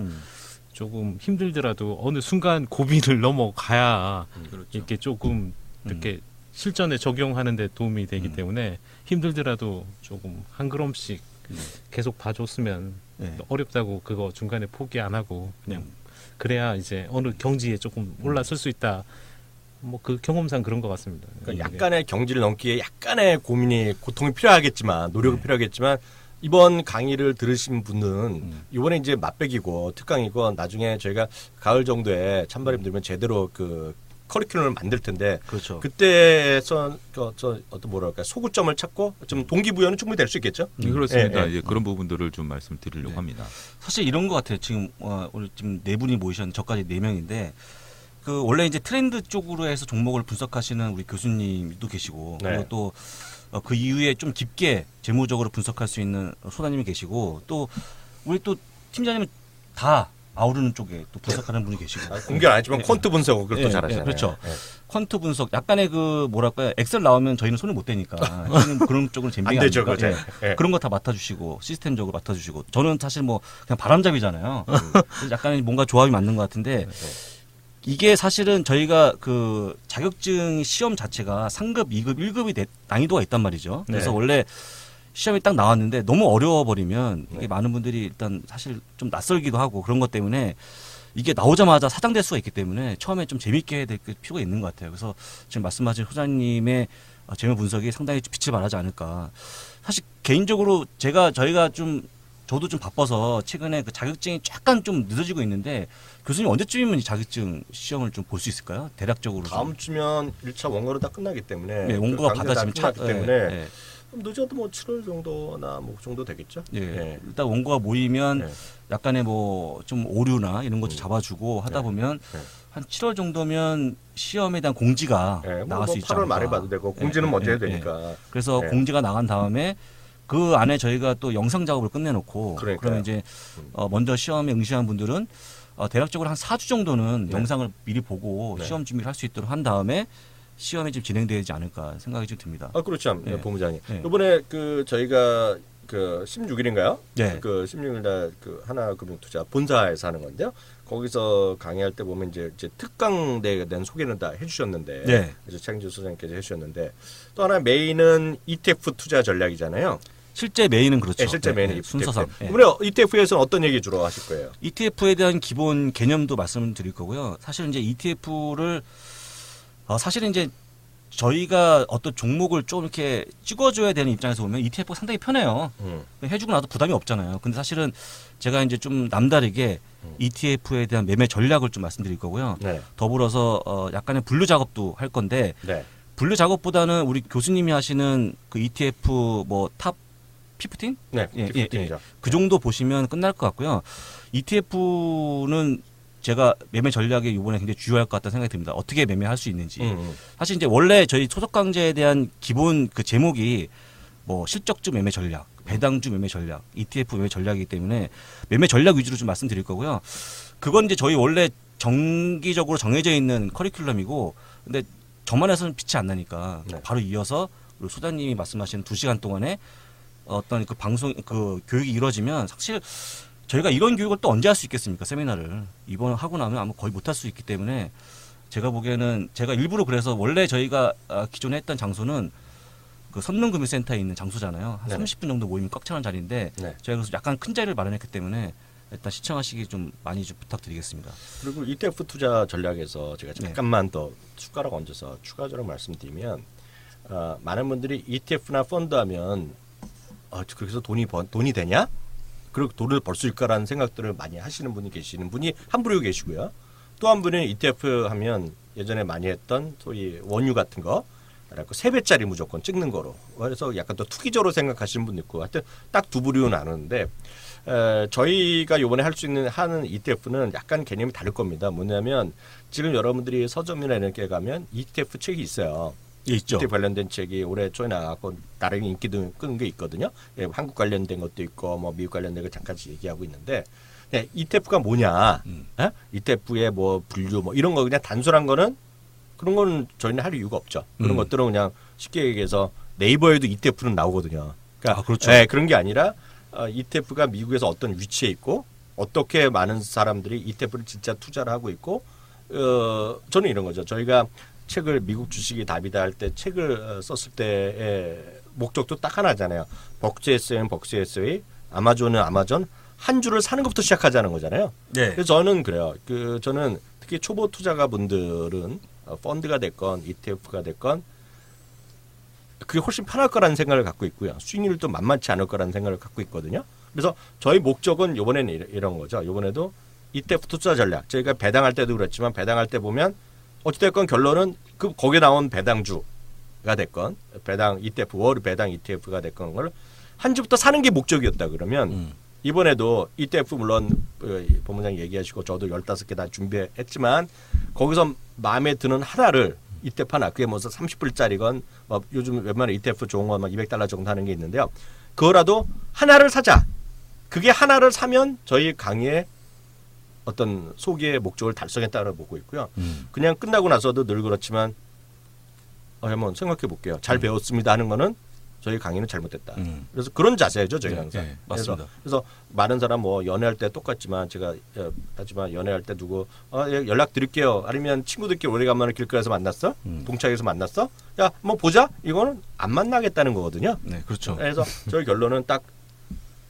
[SPEAKER 4] 조금 힘들더라도 어느 순간 고비를 넘어가야
[SPEAKER 5] 그렇죠.
[SPEAKER 4] 이렇게 조금 이렇게 실전에 적용하는 데 도움이 되기 때문에 힘들더라도 조금 한 걸음씩 계속 봐줬으면 어렵다고 그거 중간에 포기 안 하고 그냥 그래야 이제 어느 경지에 조금 올라설 수 있다. 뭐 그 경험상 그런 것 같습니다.
[SPEAKER 3] 그러니까 약간의 경지를 넘기에 약간의 고통이 필요하겠지만 노력이 필요하겠지만 이번 강의를 들으신 분은 이번에 이제 맛배기고 특강이고 나중에 저희가 가을 정도에 찬바람 들면 제대로 그 커리큘럼을 만들 텐데
[SPEAKER 2] 그렇죠.
[SPEAKER 3] 그때에서 저 어떤 뭐랄까 소구점을 찾고 좀 동기부여는 충분히 될 수 있겠죠.
[SPEAKER 5] 그렇습니다.
[SPEAKER 3] 예, 예.
[SPEAKER 5] 예, 그런 부분들을 좀 말씀을 드리려고 합니다.
[SPEAKER 2] 사실 이런 것 같아요. 지금 오늘 지금 네 분이 모이셨는데 저까지 네 명인데 그 원래 이제 트렌드 쪽으로 해서 종목을 분석하시는 우리 교수님도 계시고
[SPEAKER 3] 네.
[SPEAKER 2] 그리고 또 그 이후에 좀 깊게 재무적으로 분석할 수 있는 소장님이 계시고 또 우리 또 팀장님은 다 아우르는 쪽에 또 분석하는 분이 계시고
[SPEAKER 3] 공개 안 했지만 퀀트 분석을 그걸 또
[SPEAKER 2] 예,
[SPEAKER 3] 잘하잖아요.
[SPEAKER 2] 예, 그렇죠.
[SPEAKER 3] 예.
[SPEAKER 2] 퀀트 분석 약간의 그 뭐랄까요 엑셀 나오면 저희는 손을 못 대니까 저희는 그런 쪽으로 재미가
[SPEAKER 3] 안 되죠,
[SPEAKER 2] 아닙니까?
[SPEAKER 3] 그죠. 예.
[SPEAKER 2] 그런 거 다 맡아주시고 시스템적으로 맡아주시고 저는 사실 뭐 그냥 바람잡이잖아요. 그래서 약간 뭔가 조합이 맞는 것 같은데 이게 사실은 저희가 그 자격증 시험 자체가 상급, 2급, 1급이 난이도가 있단 말이죠. 그래서
[SPEAKER 3] 네.
[SPEAKER 2] 원래 시험이 딱 나왔는데 너무 어려워버리면 이게
[SPEAKER 3] 네.
[SPEAKER 2] 많은 분들이 일단 사실 좀 낯설기도 하고 그런 것 때문에 이게 나오자마자 사장될 수가 있기 때문에 처음에 좀 재밌게 해야 될 필요가 있는 것 같아요. 그래서 지금 말씀하신 소장님의 재무 분석이 상당히 빛을 발하지 않을까. 사실 개인적으로 저희가 좀 저도 좀 바빠서 최근에 그 자격증이 약간 좀 늦어지고 있는데 교수님 언제쯤이면 이 자격증 시험을 좀 볼 수 있을까요? 대략적으로
[SPEAKER 3] 다음 주면 1차 원고로 다 끝나기 때문에
[SPEAKER 2] 네, 원고가
[SPEAKER 3] 그 강좌 다
[SPEAKER 2] 받아지면
[SPEAKER 3] 끝났기 때문에
[SPEAKER 2] 예,
[SPEAKER 3] 늦어도 뭐 7월 정도나 뭐 그 정도 되겠죠.
[SPEAKER 2] 예.
[SPEAKER 3] 예.
[SPEAKER 2] 일단 원고가 모이면
[SPEAKER 3] 네.
[SPEAKER 2] 약간의 뭐 좀 오류나 이런 것 좀 잡아주고 하다
[SPEAKER 3] 네.
[SPEAKER 2] 보면
[SPEAKER 3] 네.
[SPEAKER 2] 한 7월 정도면 시험에 대한 공지가
[SPEAKER 3] 예,
[SPEAKER 2] 나갈 수 있지
[SPEAKER 3] 8월 말에
[SPEAKER 2] 않을까.
[SPEAKER 3] 봐도 되고 공지는
[SPEAKER 2] 예,
[SPEAKER 3] 먼저
[SPEAKER 2] 예,
[SPEAKER 3] 해야
[SPEAKER 2] 예.
[SPEAKER 3] 되니까.
[SPEAKER 2] 그래서
[SPEAKER 3] 네.
[SPEAKER 2] 공지가 나간 다음에 그 안에 저희가 또 영상 작업을 끝내놓고
[SPEAKER 3] 그러니까요.
[SPEAKER 2] 그러면 이제 먼저 시험에 응시한 분들은 대략적으로 한 4주 정도는
[SPEAKER 3] 네.
[SPEAKER 2] 영상을 미리 보고
[SPEAKER 3] 네.
[SPEAKER 2] 시험 준비를 할 수 있도록 한 다음에 시험이 좀 진행되지 않을까 생각이 좀 듭니다.
[SPEAKER 3] 그렇죠.
[SPEAKER 2] 네.
[SPEAKER 3] 본부장님.
[SPEAKER 2] 네.
[SPEAKER 3] 이번에 그 저희가 그 16일인가요?
[SPEAKER 2] 네.
[SPEAKER 3] 그 16일 날그 하나금융투자 본사에서 하는 건데요. 거기서 강의할 때 보면 이제 특강대에 대한 소개는 다 해주셨는데,
[SPEAKER 2] 네.
[SPEAKER 3] 그래서 차경주 소장님께서 해주셨는데 또 하나 메인은 ETF 투자 전략이잖아요.
[SPEAKER 2] 실제 메인은 그렇죠.
[SPEAKER 3] 네, 실제 메인은 ETF.
[SPEAKER 2] 순서상.
[SPEAKER 3] 그러면 ETF에서는 어떤 얘기 주로 하실 거예요?
[SPEAKER 2] ETF에 대한 기본 개념도 말씀드릴 거고요. 사실 이제 ETF를 사실은 이제 저희가 어떤 종목을 좀 이렇게 찍어줘야 되는 입장에서 보면 ETF가 상당히 편해요. 해주고 나도 부담이 없잖아요. 근데 사실은 제가 이제 좀 남다르게 ETF에 대한 매매 전략을 좀 말씀드릴 거고요.
[SPEAKER 3] 네.
[SPEAKER 2] 더불어서 약간의 분류 작업도 할 건데
[SPEAKER 3] 네.
[SPEAKER 2] 분류 작업보다는 우리 교수님이 하시는 그 ETF 뭐 탑 15?
[SPEAKER 3] 네.
[SPEAKER 2] 그 정도 보시면 끝날 것 같고요. ETF는 제가 매매 전략에 이번에 굉장히 주요할 것 같다는 생각이 듭니다. 어떻게 매매할 수 있는지. 사실 이제 원래 저희 소속 강좌에 대한 기본 그 제목이 뭐 실적주 매매 전략, 배당주 매매 전략, ETF 매매 전략이기 때문에 매매 전략 위주로 좀 말씀드릴 거고요. 그건 이제 저희 원래 정기적으로 정해져 있는 커리큘럼이고, 근데 저만 해서는 빛이 안 나니까
[SPEAKER 3] 네.
[SPEAKER 2] 바로 이어서 우리 소장님이 말씀하신 2시간 동안에 어떤 그 방송 그 교육이 이루어지면 사실 저희가 이런 교육을 또 언제 할 수 있겠습니까? 세미나를 이번 하고 나면 아마 거의 못 할 수 있기 때문에 제가 보기에는 제가 일부러 그래서 원래 저희가 기존에 했던 장소는 그 선릉금융센터에 있는 장소잖아요. 한
[SPEAKER 3] 네네.
[SPEAKER 2] 30분 정도 모이면 꽉 차는 자리인데
[SPEAKER 3] 네.
[SPEAKER 2] 저희가 그래서 약간 큰 자리를 마련했기 때문에 일단 시청하시기 좀 많이 좀 부탁드리겠습니다.
[SPEAKER 3] 그리고 ETF 투자 전략에서 제가 잠깐만 더 숟가락 얹어서 추가적으로 말씀드리면 많은 분들이 ETF나 펀드 하면 그래서 돈이 되냐? 그리고 돈을 벌 수 있을까라는 생각들을 많이 하시는 분이 계시는 분이 한 부류 계시고요. 또 한 분은 ETF 하면 예전에 많이 했던 소위 원유 같은 거 그래갖고 3배짜리 무조건 찍는 거로 그래서 약간 더 투기적으로 생각하시는 분도 있고 하여튼 딱 두 부류 나누는데 저희가 이번에 할 수 있는 하는 ETF는 약간 개념이 다를 겁니다. 뭐냐면 지금 여러분들이 서점이나 이런 데 가면 ETF 책이 있어요.
[SPEAKER 2] 예, 있죠.
[SPEAKER 3] ETF 관련된 책이 올해 초에 나왔고 나름의 인기도 끄는 게 있거든요. 예, 한국 관련된 것도 있고 뭐 미국 관련된 거 잠깐씩 얘기하고 있는데 ETF가 뭐냐? ETF의 뭐 분류 뭐 이런 거 그냥 단순한 거는 그런 거는 저희는 할 이유가 없죠. 그런 것들은 그냥 쉽게 얘기해서 네이버에도 ETF는 나오거든요. 그러니까
[SPEAKER 2] 그렇죠.
[SPEAKER 3] 그런 게 아니라 ETF가 미국에서 어떤 위치에 있고 어떻게 많은 사람들이 ETF를 진짜 투자를 하고 있고 저는 이런 거죠. 저희가 책을 미국 주식이 답이다 할 때 책을 썼을 때의 목적도 딱 하나잖아요. 벅스에서는 벅스에서의 아마존은 아마존 한 주를 사는 것부터 시작하자는 거잖아요.
[SPEAKER 2] 네.
[SPEAKER 3] 그래서 저는 그래요. 저는 특히 초보 투자가 분들은 펀드가 됐건 ETF가 됐건 그게 훨씬 편할 거라는 생각을 갖고 있고요. 수익률도 만만치 않을 거라는 생각을 갖고 있거든요. 그래서 저희 목적은 이번에는 이런 거죠. 이번에도 ETF 투자 전략. 저희가 배당할 때도 그렇지만 배당할 때 보면 어찌됐건 결론은 거기에 나온 배당주가 됐건 배당 ETF 월 배당 ETF가 됐건 걸 한 주부터 사는 게 목적이었다 그러면 이번에도 ETF 물론 본부장 얘기하시고 저도 15개 다 준비했지만 거기서 마음에 드는 하나를 ETF 하나 그게 무슨 30불짜리건 뭐 요즘 웬만한 ETF 좋은 건 막 $200 정도 하는 게 있는데요. 그거라도 하나를 사자. 그게 하나를 사면 저희 강의에 어떤 소기의 목적을 달성했다고 보고 있고요. 그냥 끝나고 나서도 늘 그렇지만 한번 생각해 볼게요. 잘 배웠습니다 하는 거는 저희 강의는 잘못됐다. 그래서 그런 자세죠 저희는 항상.
[SPEAKER 2] 네, 맞습니다.
[SPEAKER 3] 그래서 많은 사람 뭐 연애할 때 똑같지만 제가 하지만 연애할 때 누구 연락 드릴게요. 아니면 친구들끼리 오래간만에 길거리에서 만났어? 동창회에서 만났어? 야, 뭐 보자. 이거는 안 만나겠다는 거거든요.
[SPEAKER 2] 네, 그렇죠.
[SPEAKER 3] 그래서 저희 결론은 딱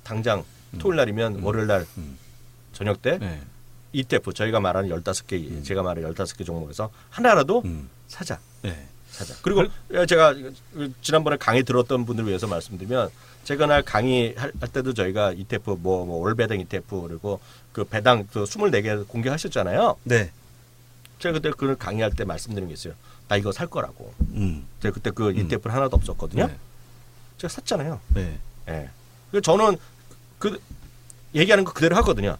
[SPEAKER 3] 당장 토요일 날이면 월요일 날 저녁 때
[SPEAKER 2] 네.
[SPEAKER 3] ETF 저희가 말하는 15개 제가 말하는 15개 종목에서 하나라도 사자.
[SPEAKER 2] 네.
[SPEAKER 3] 사자. 그리고 제가 지난번에 강의 들었던 분들 위해서 말씀드리면 제가 날 강의 할 때도 저희가 ETF 뭐 월배당 ETF 그리고 그 배당 그 24개 공개하셨잖아요.
[SPEAKER 2] 네.
[SPEAKER 3] 제가 그때 그 강의할 때 말씀드린 게 있어요. 나 이거 살 거라고. 제가 그때 그 ETF는 하나도 없었거든요.
[SPEAKER 2] 네.
[SPEAKER 3] 제가 샀잖아요.
[SPEAKER 2] 네.
[SPEAKER 3] 예. 그래서 저는 그 얘기하는 거 그대로 하거든요.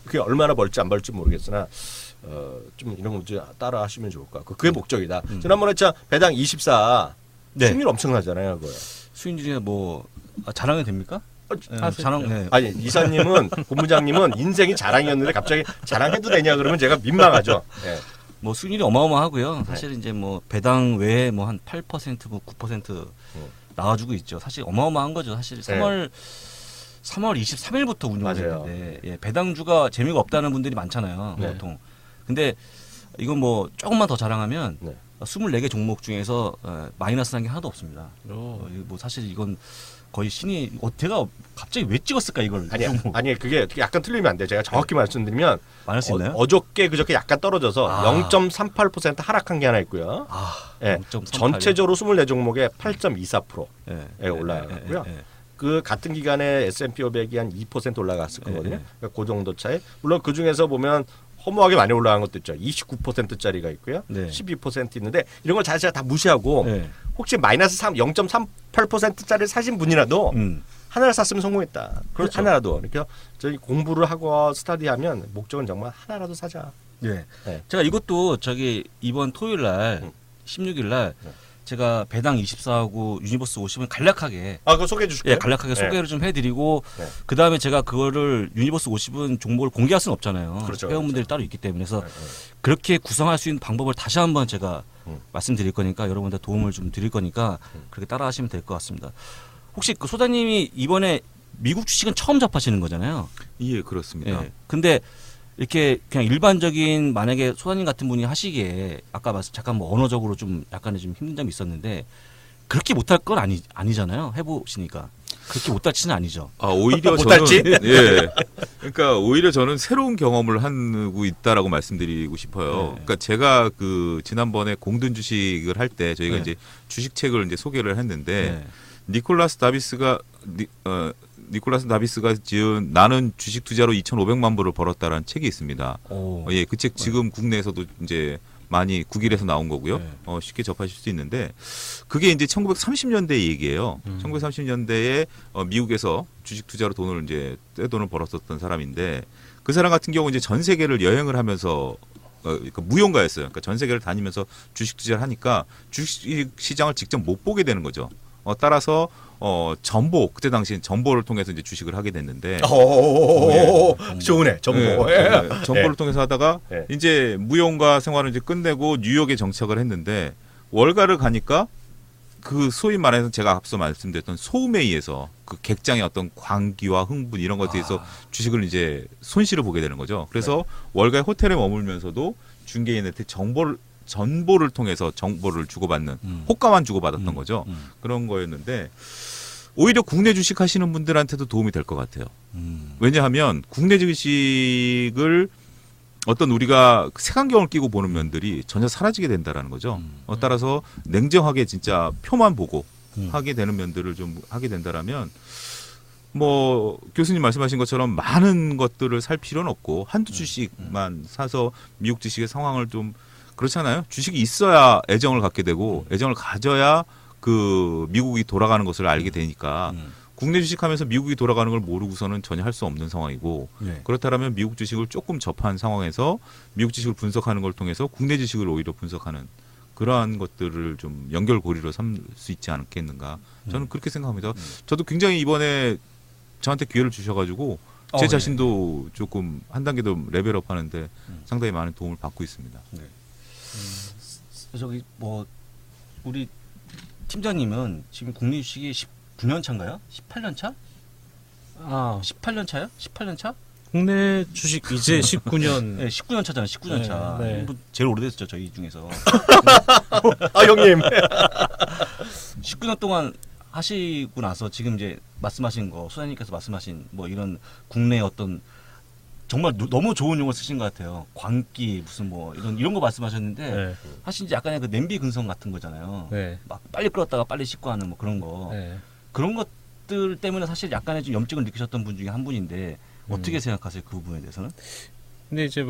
[SPEAKER 3] 그게 얼마나 벌지 안 벌지 모르겠으나 좀 이런 거 이제 따라 하시면 좋을 것 같고 그게 목적이다. 지난번에 진짜 배당 24
[SPEAKER 2] 네.
[SPEAKER 3] 수익률 엄청나잖아요. 그거.
[SPEAKER 2] 수익률이 뭐 자랑이 됩니까? 자랑. 네.
[SPEAKER 3] 아니 이사님은 본부장님은 인생이 자랑이었는데 갑자기 자랑해도 되냐 그러면 제가 민망하죠. 예.
[SPEAKER 2] 뭐 수익률이 어마어마하고요. 사실 이제 뭐 배당 외에 뭐 한 8% 뭐 9% 나와주고 있죠. 사실 어마어마한 거죠. 사실 3월 23일부터 운영되는데 예, 배당주가 재미가 없다는 분들이 많잖아요.
[SPEAKER 3] 네.
[SPEAKER 2] 보통. 근데 이건 뭐 조금만 더 자랑하면
[SPEAKER 3] 네.
[SPEAKER 2] 24개 종목 중에서 마이너스 난 게 하나도 없습니다. 뭐 사실 이건 거의 신이 제가 갑자기 왜 찍었을까 이걸?
[SPEAKER 3] 아니 그게 약간 틀리면 안 돼. 제가 정확히 말씀드리면
[SPEAKER 2] 말할 수 있나요?
[SPEAKER 3] 어저께 그저께 약간 떨어져서 0.38% 하락한 게 하나 있고요. 예,
[SPEAKER 2] 0.38 이요?
[SPEAKER 3] 전체적으로 24종목에 8.24%에
[SPEAKER 2] 예.
[SPEAKER 3] 올라갔고요.
[SPEAKER 2] 예.
[SPEAKER 3] 그 같은 기간에 S&P 500이 한 2% 올라갔을 거거든요.
[SPEAKER 2] 예.
[SPEAKER 3] 그러니까 그 정도 차이. 물론 그 중에서 보면 허무하게 많이 올라간 것도 있죠. 29%짜리가 있고요.
[SPEAKER 2] 네.
[SPEAKER 3] 12% 있는데 이런 걸 자체가 다 무시하고
[SPEAKER 2] 네.
[SPEAKER 3] 혹시 마이너스 0.38%짜리 사신 분이라도 하나를 샀으면 성공했다.
[SPEAKER 2] 그렇죠.
[SPEAKER 3] 하나라도. 그러니까 저희 공부를 하고 스터디하면 목적은 정말 하나라도 사자.
[SPEAKER 2] 네.
[SPEAKER 3] 네.
[SPEAKER 2] 제가 이것도 이번 토요일 날 16일 날 제가 배당 24하고 유니버스 50은 간략하게
[SPEAKER 3] 그거 소개해 주실까요?
[SPEAKER 2] 예, 간략하게 소개를 좀 해드리고
[SPEAKER 3] 네.
[SPEAKER 2] 그 다음에 제가 그거를 유니버스 50은 종목을 공개할 수는 없잖아요.
[SPEAKER 3] 그렇죠,
[SPEAKER 2] 회원분들이 따로 있기 때문에 그래서 그렇게 구성할 수 있는 방법을 다시 한번 제가 말씀드릴 거니까 여러분들 도움을 좀 드릴 거니까 그렇게 따라하시면 될 것 같습니다. 혹시 그 소장님이 이번에 미국 주식은 처음 접하시는 거잖아요.
[SPEAKER 5] 예, 그렇습니다.
[SPEAKER 2] 예. 근데 이렇게 그냥 일반적인 만약에 소장님 같은 분이 하시기에 아까 잠깐 뭐 언어적으로 좀 약간의 좀 힘든 점이 있었는데 그렇게 못할 건 아니잖아요. 해보시니까 그렇게 못할지는 아니죠.
[SPEAKER 5] 오히려
[SPEAKER 3] 못할지?
[SPEAKER 5] 저는 예. 그러니까 오히려 저는 새로운 경험을 하고 있다라고 말씀드리고 싶어요.
[SPEAKER 2] 네.
[SPEAKER 5] 그러니까 제가 그 지난번에 공든 주식을 할 때 저희가
[SPEAKER 2] 네.
[SPEAKER 5] 이제 주식책을 이제 소개를 했는데
[SPEAKER 2] 네.
[SPEAKER 5] 니콜라스 다비스가 지은 나는 주식 투자로 2,500만 불을 벌었다라는 책이 있습니다. 예, 그 책 지금 국내에서도 이제 많이 국일에서 나온 거고요.
[SPEAKER 2] 네.
[SPEAKER 5] 쉽게 접하실 수 있는데 그게 이제 1930년대 얘기예요. 1930년대에 미국에서 주식 투자로 떼돈을 벌었었던 사람인데 그 사람 같은 경우 이제 전 세계를 여행을 하면서 그러니까 무용가였어요. 그러니까 전 세계를 다니면서 주식 투자를 하니까 주식 시장을 직접 못 보게 되는 거죠. 따라서 그때 당시 전보를 통해서 이제 주식을 하게 됐는데
[SPEAKER 3] 좋으네 전보.
[SPEAKER 5] 전보를 통해서 하다가
[SPEAKER 3] 네.
[SPEAKER 5] 이제 무용가 생활을 이제 끝내고 뉴욕에 정착을 했는데 월가를 가니까 그 소위 말해서 제가 앞서 말씀드렸던 소음에 의해서 그 객장의 어떤 광기와 흥분 이런 것에 의해서 주식을 이제 손실을 보게 되는 거죠. 그래서 월가의 호텔에 머물면서도 중개인한테 전보를 통해서 정보를 주고받는 호가만 주고받았던 거죠. 그런 거였는데 오히려 국내 주식 하시는 분들한테도 도움이 될 것 같아요. 왜냐하면 국내 주식을 어떤 우리가 색안경을 끼고 보는 면들이 전혀 사라지게 된다라는 거죠. 따라서 냉정하게 진짜 표만 보고 하게 되는 면들을 좀 하게 된다라면 뭐 교수님 말씀하신 것처럼 많은 것들을 살 필요는 없고 한두 주식만 사서 미국 주식의 상황을 좀 그렇잖아요. 주식이 있어야 애정을 갖게 되고 애정을 가져야 그 미국이 돌아가는 것을 알게 되니까 국내 주식하면서 미국이 돌아가는 걸 모르고서는 전혀 할 수 없는 상황이고
[SPEAKER 2] 네.
[SPEAKER 5] 그렇다면 미국 주식을 조금 접한 상황에서 미국 주식을 분석하는 걸 통해서 국내 주식을 오히려 분석하는 그러한 것들을 좀 연결고리로 삼을 수 있지 않겠는가 저는 그렇게 생각합니다. 저도 굉장히 이번에 저한테 기회를 주셔가지고 제 자신도 조금 한 단계 더 레벨업 하는데 상당히 많은 도움을 받고 있습니다.
[SPEAKER 2] 네. 우리 팀장님은 지금 국내 주식이 19년 차인가요? 18년 차? 18년 차요? 18년 차?
[SPEAKER 4] 국내 주식 이제 19년.
[SPEAKER 2] 네, 19년 차잖아요. 19년 차.
[SPEAKER 4] 네.
[SPEAKER 2] 뭐 제일 오래됐죠, 저희 중에서.
[SPEAKER 3] 형님.
[SPEAKER 2] 19년 동안 하시고 나서 지금 이제 말씀하신 거, 소장님께서 말씀하신 뭐 이런 국내 어떤 정말 너무 좋은 용어 쓰신 것 같아요. 광기 무슨 뭐 이런 거 말씀하셨는데
[SPEAKER 4] 네.
[SPEAKER 2] 사실 이제 약간의 그 냄비 근성 같은 거잖아요.
[SPEAKER 4] 네.
[SPEAKER 2] 막 빨리 끓었다가 빨리 씻고 하는 뭐 그런 거.
[SPEAKER 4] 네.
[SPEAKER 2] 그런 것들 때문에 사실 약간의 좀 염증을 느끼셨던 분 중에 한 분인데 어떻게 생각하세요? 그 부분에 대해서는?
[SPEAKER 4] 근데 이제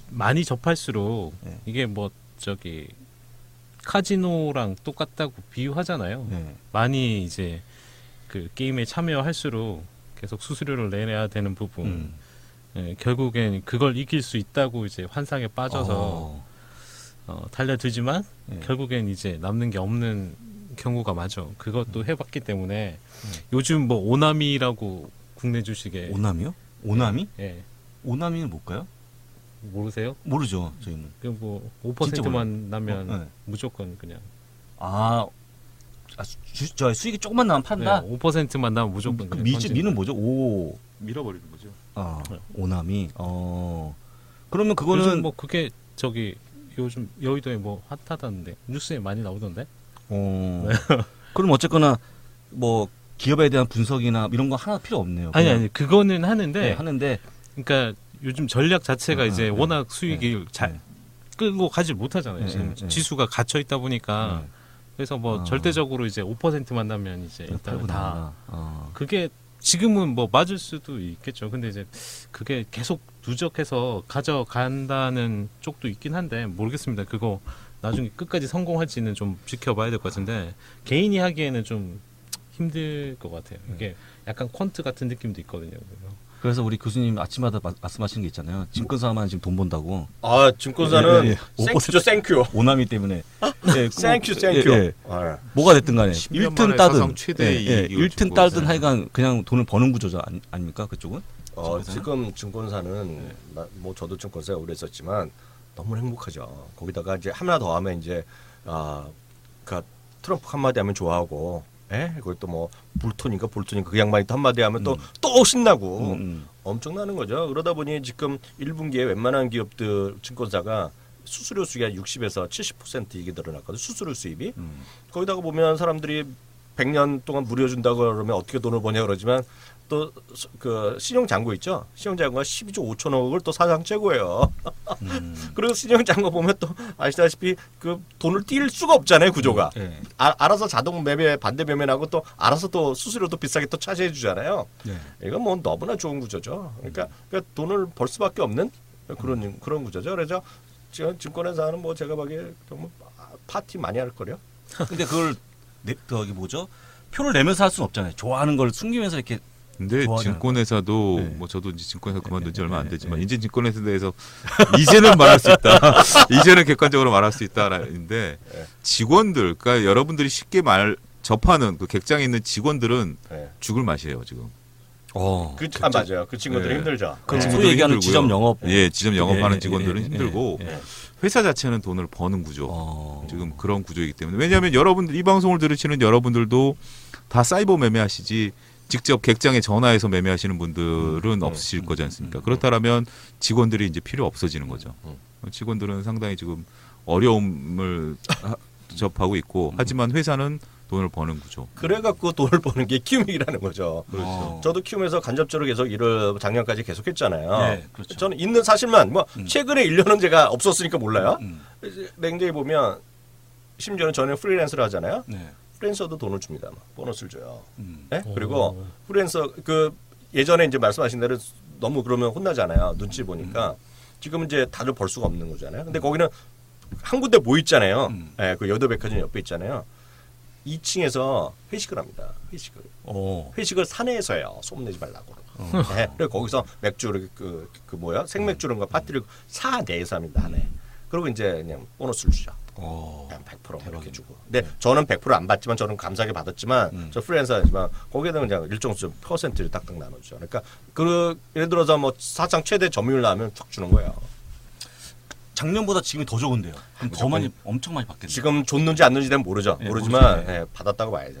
[SPEAKER 4] 많이 접할수록
[SPEAKER 2] 네.
[SPEAKER 4] 이게 카지노랑 똑같다고 비유하잖아요.
[SPEAKER 2] 네.
[SPEAKER 4] 많이 이제 그 게임에 참여할수록 계속 수수료를 내야 되는 부분. 결국엔 그걸 이길 수 있다고 이제 환상에 빠져서 달려들지만
[SPEAKER 2] 네.
[SPEAKER 4] 결국엔 이제 남는 게 없는 경우가 많죠. 그것도 해봤기 때문에 요즘 뭐 오나미라고 국내 주식에
[SPEAKER 2] 오나미요? 오나미?
[SPEAKER 4] 예.
[SPEAKER 2] 오나미는 뭘까요?
[SPEAKER 4] 모르세요?
[SPEAKER 2] 모르죠, 저희는.
[SPEAKER 4] 그 뭐
[SPEAKER 2] 진짜
[SPEAKER 4] 5%만 나면
[SPEAKER 2] 네.
[SPEAKER 4] 무조건 그냥
[SPEAKER 2] 저 수익이 조금만 나면 판다.
[SPEAKER 4] 5%만 나면 무조건 그냥
[SPEAKER 2] 미는 뭐죠?
[SPEAKER 5] 밀어버리는 거죠.
[SPEAKER 2] 오나미. 그러면 그거는
[SPEAKER 4] 요즘 뭐 그게 요즘 여의도에 뭐 핫하다는데 뉴스에 많이 나오던데.
[SPEAKER 2] 그럼 어쨌거나 뭐 기업에 대한 분석이나 이런 거 하나 필요 없네요.
[SPEAKER 4] 아니 그거는 하는데
[SPEAKER 2] 네, 하는데
[SPEAKER 4] 그러니까 요즘 전략 자체가 이제
[SPEAKER 2] 네.
[SPEAKER 4] 워낙 수익이 잘 끌고 가지 못하잖아요.
[SPEAKER 2] 네,
[SPEAKER 4] 지금
[SPEAKER 2] 네.
[SPEAKER 4] 지수가 갇혀 있다 보니까 그래서 뭐 절대적으로 이제 5%만 나면 이제 일단
[SPEAKER 2] 팔고
[SPEAKER 4] 다
[SPEAKER 2] 나가라.
[SPEAKER 4] 그게 지금은 뭐 맞을 수도 있겠죠. 근데 이제 그게 계속 누적해서 가져간다는 쪽도 있긴 한데 모르겠습니다. 그거 나중에 끝까지 성공할지는 좀 지켜봐야 될 것 같은데 개인이 하기에는 좀 힘들 것 같아요. 이게 약간 퀀트 같은 느낌도 있거든요.
[SPEAKER 2] 그래서 우리 교수님 아침마다 말씀하시는 게 있잖아요. 증권사만 지금 돈 번다고.
[SPEAKER 3] 아 증권사는
[SPEAKER 2] 예, 예.
[SPEAKER 3] 생큐죠 생큐.
[SPEAKER 2] 오나미 때문에. 예,
[SPEAKER 3] 생큐
[SPEAKER 2] 꼭,
[SPEAKER 3] 생큐.
[SPEAKER 2] 예, 예.
[SPEAKER 3] 아,
[SPEAKER 2] 뭐가 됐든 간에
[SPEAKER 5] 10년
[SPEAKER 2] 1튼
[SPEAKER 5] 만에
[SPEAKER 2] 따든
[SPEAKER 5] 사상 최대 이익을
[SPEAKER 2] 1튼
[SPEAKER 5] 주고
[SPEAKER 2] 따든
[SPEAKER 5] 있어요.
[SPEAKER 2] 하여간 그냥 돈을 버는 구조죠. 아닙니까? 그쪽은?
[SPEAKER 3] 지금 증권사는 뭐 저도 증권사에 오래 있었지만 너무 행복하죠. 거기다가 이제 하나 더 하면 이제 그러니까 트럼프 한마디 하면 좋아하고, 그걸 또 뭐 볼턴인가 그 양반이 또 한마디 하면 또 신나고 엄청나는 거죠. 그러다 보니 지금 1분기에 웬만한 기업들 증권사가 수수료 수익이 60에서 70% 이익이 늘어났거든. 수수료 수입이. 거기다가 보면 사람들이 100년 동안 무료 준다고 그러면 어떻게 돈을 버냐 그러지만 또 그 신용잔고 있죠. 신용잔고가 12조 5천억을 또 사상 최고예요. 그리고 신용잔고 보면 또 아시다시피 그 돈을 뛸 수가 없잖아요. 구조가.
[SPEAKER 2] 네.
[SPEAKER 3] 알아서 자동 매매 반대 매매하고 또 알아서 또 수수료도 비싸게 또 차지해 주잖아요.
[SPEAKER 2] 네.
[SPEAKER 3] 이건 뭐 너무나 좋은 구조죠. 그러니까 돈을 벌 수밖에 없는 그런 구조죠. 그래서 지금 증권회사는 뭐 제가 보기에 정말 파티 많이 할 거요.
[SPEAKER 2] 근데 그걸 저기 뭐죠? 표를 내면서 할 수는 없잖아요. 좋아하는 걸 숨기면서 이렇게.
[SPEAKER 5] 근데
[SPEAKER 2] 좋아하잖아요.
[SPEAKER 5] 증권회사도
[SPEAKER 2] 네.
[SPEAKER 5] 뭐 저도 이제 증권회사 그만둔 지 얼마 안 됐지만 이제 증권회사에 대해서 이제는 말할 수 있다. 이제는 객관적으로 말할 수 있다라는데 직원들, 그러니까 여러분들이 쉽게 접하는 그 객장에 있는 직원들은 죽을 맛이에요 지금.
[SPEAKER 3] 맞아요. 그 친구들이 힘들죠.
[SPEAKER 2] 그
[SPEAKER 5] 네.
[SPEAKER 2] 소위 얘기하는
[SPEAKER 5] 힘들고요.
[SPEAKER 2] 지점 영업.
[SPEAKER 5] 예, 지점 영업하는
[SPEAKER 2] 예,
[SPEAKER 5] 직원들은
[SPEAKER 2] 예,
[SPEAKER 5] 힘들고
[SPEAKER 2] 예, 예.
[SPEAKER 5] 회사 자체는 돈을 버는 구조. 지금 그런 구조이기 때문에 왜냐하면 여러분들 이 방송을 들으시는 여러분들도 다 사이버 매매하시지 직접 객장에 전화해서 매매하시는 분들은 없으실 거지 않습니까? 그렇다면 직원들이 이제 필요 없어지는 거죠. 직원들은 상당히 지금 어려움을 접하고 있고 하지만 회사는 돈을 버는 구조.
[SPEAKER 3] 그래갖고 돈을 버는 게 키움이라는 거죠.
[SPEAKER 2] 그렇죠.
[SPEAKER 3] 저도 키움에서 간접적으로 계속 일을 작년까지 계속했잖아요.
[SPEAKER 2] 네, 그렇죠.
[SPEAKER 3] 저는 있는 사실만 뭐 최근에 1년은 제가 없었으니까 몰라요. 냉정히 보면 심지어는 저는 프리랜서를 하잖아요.
[SPEAKER 2] 네.
[SPEAKER 3] 프리랜서도 돈을 줍니다. 보너스를 줘요. 네? 그리고 프리랜서 그 예전에 이제 말씀하신 대로 너무 그러면 혼나잖아요. 눈치 보니까 지금 이제 다들 벌 수가 없는 거잖아요. 근데 거기는 한 군데 모여 있잖아요. 네, 그 여도백화점 옆에 있잖아요. 2층에서 회식을 합니다. 회식을 사내에서 해요. 소문내지 말라고. 네, 그리고 거기서 맥주를 그 뭐야 생맥주 이런 거 파티를 사내에서 합니다. 안에. 그리고 이제 그냥 보너스를 주죠. 그냥 100% 이렇게 주고. 근데 저는 100% 안 받지만 저는 감사하게 받았지만 저 프리랜서지만 거기에는 그냥 일정 수 퍼센트를 딱딱 나눠주죠. 그러니까 예를 들어서 뭐 사상 최대 점유율 나면 쭉 주는 거예요.
[SPEAKER 2] 작년보다 지금이 더 좋은데요. 그럼 더 많이 엄청 많이 받겠네요.
[SPEAKER 3] 지금 줬는지 안 줬는지는 모르죠.
[SPEAKER 2] 네,
[SPEAKER 3] 모르지만
[SPEAKER 2] 모르죠. 네.
[SPEAKER 3] 받았다고 봐야죠.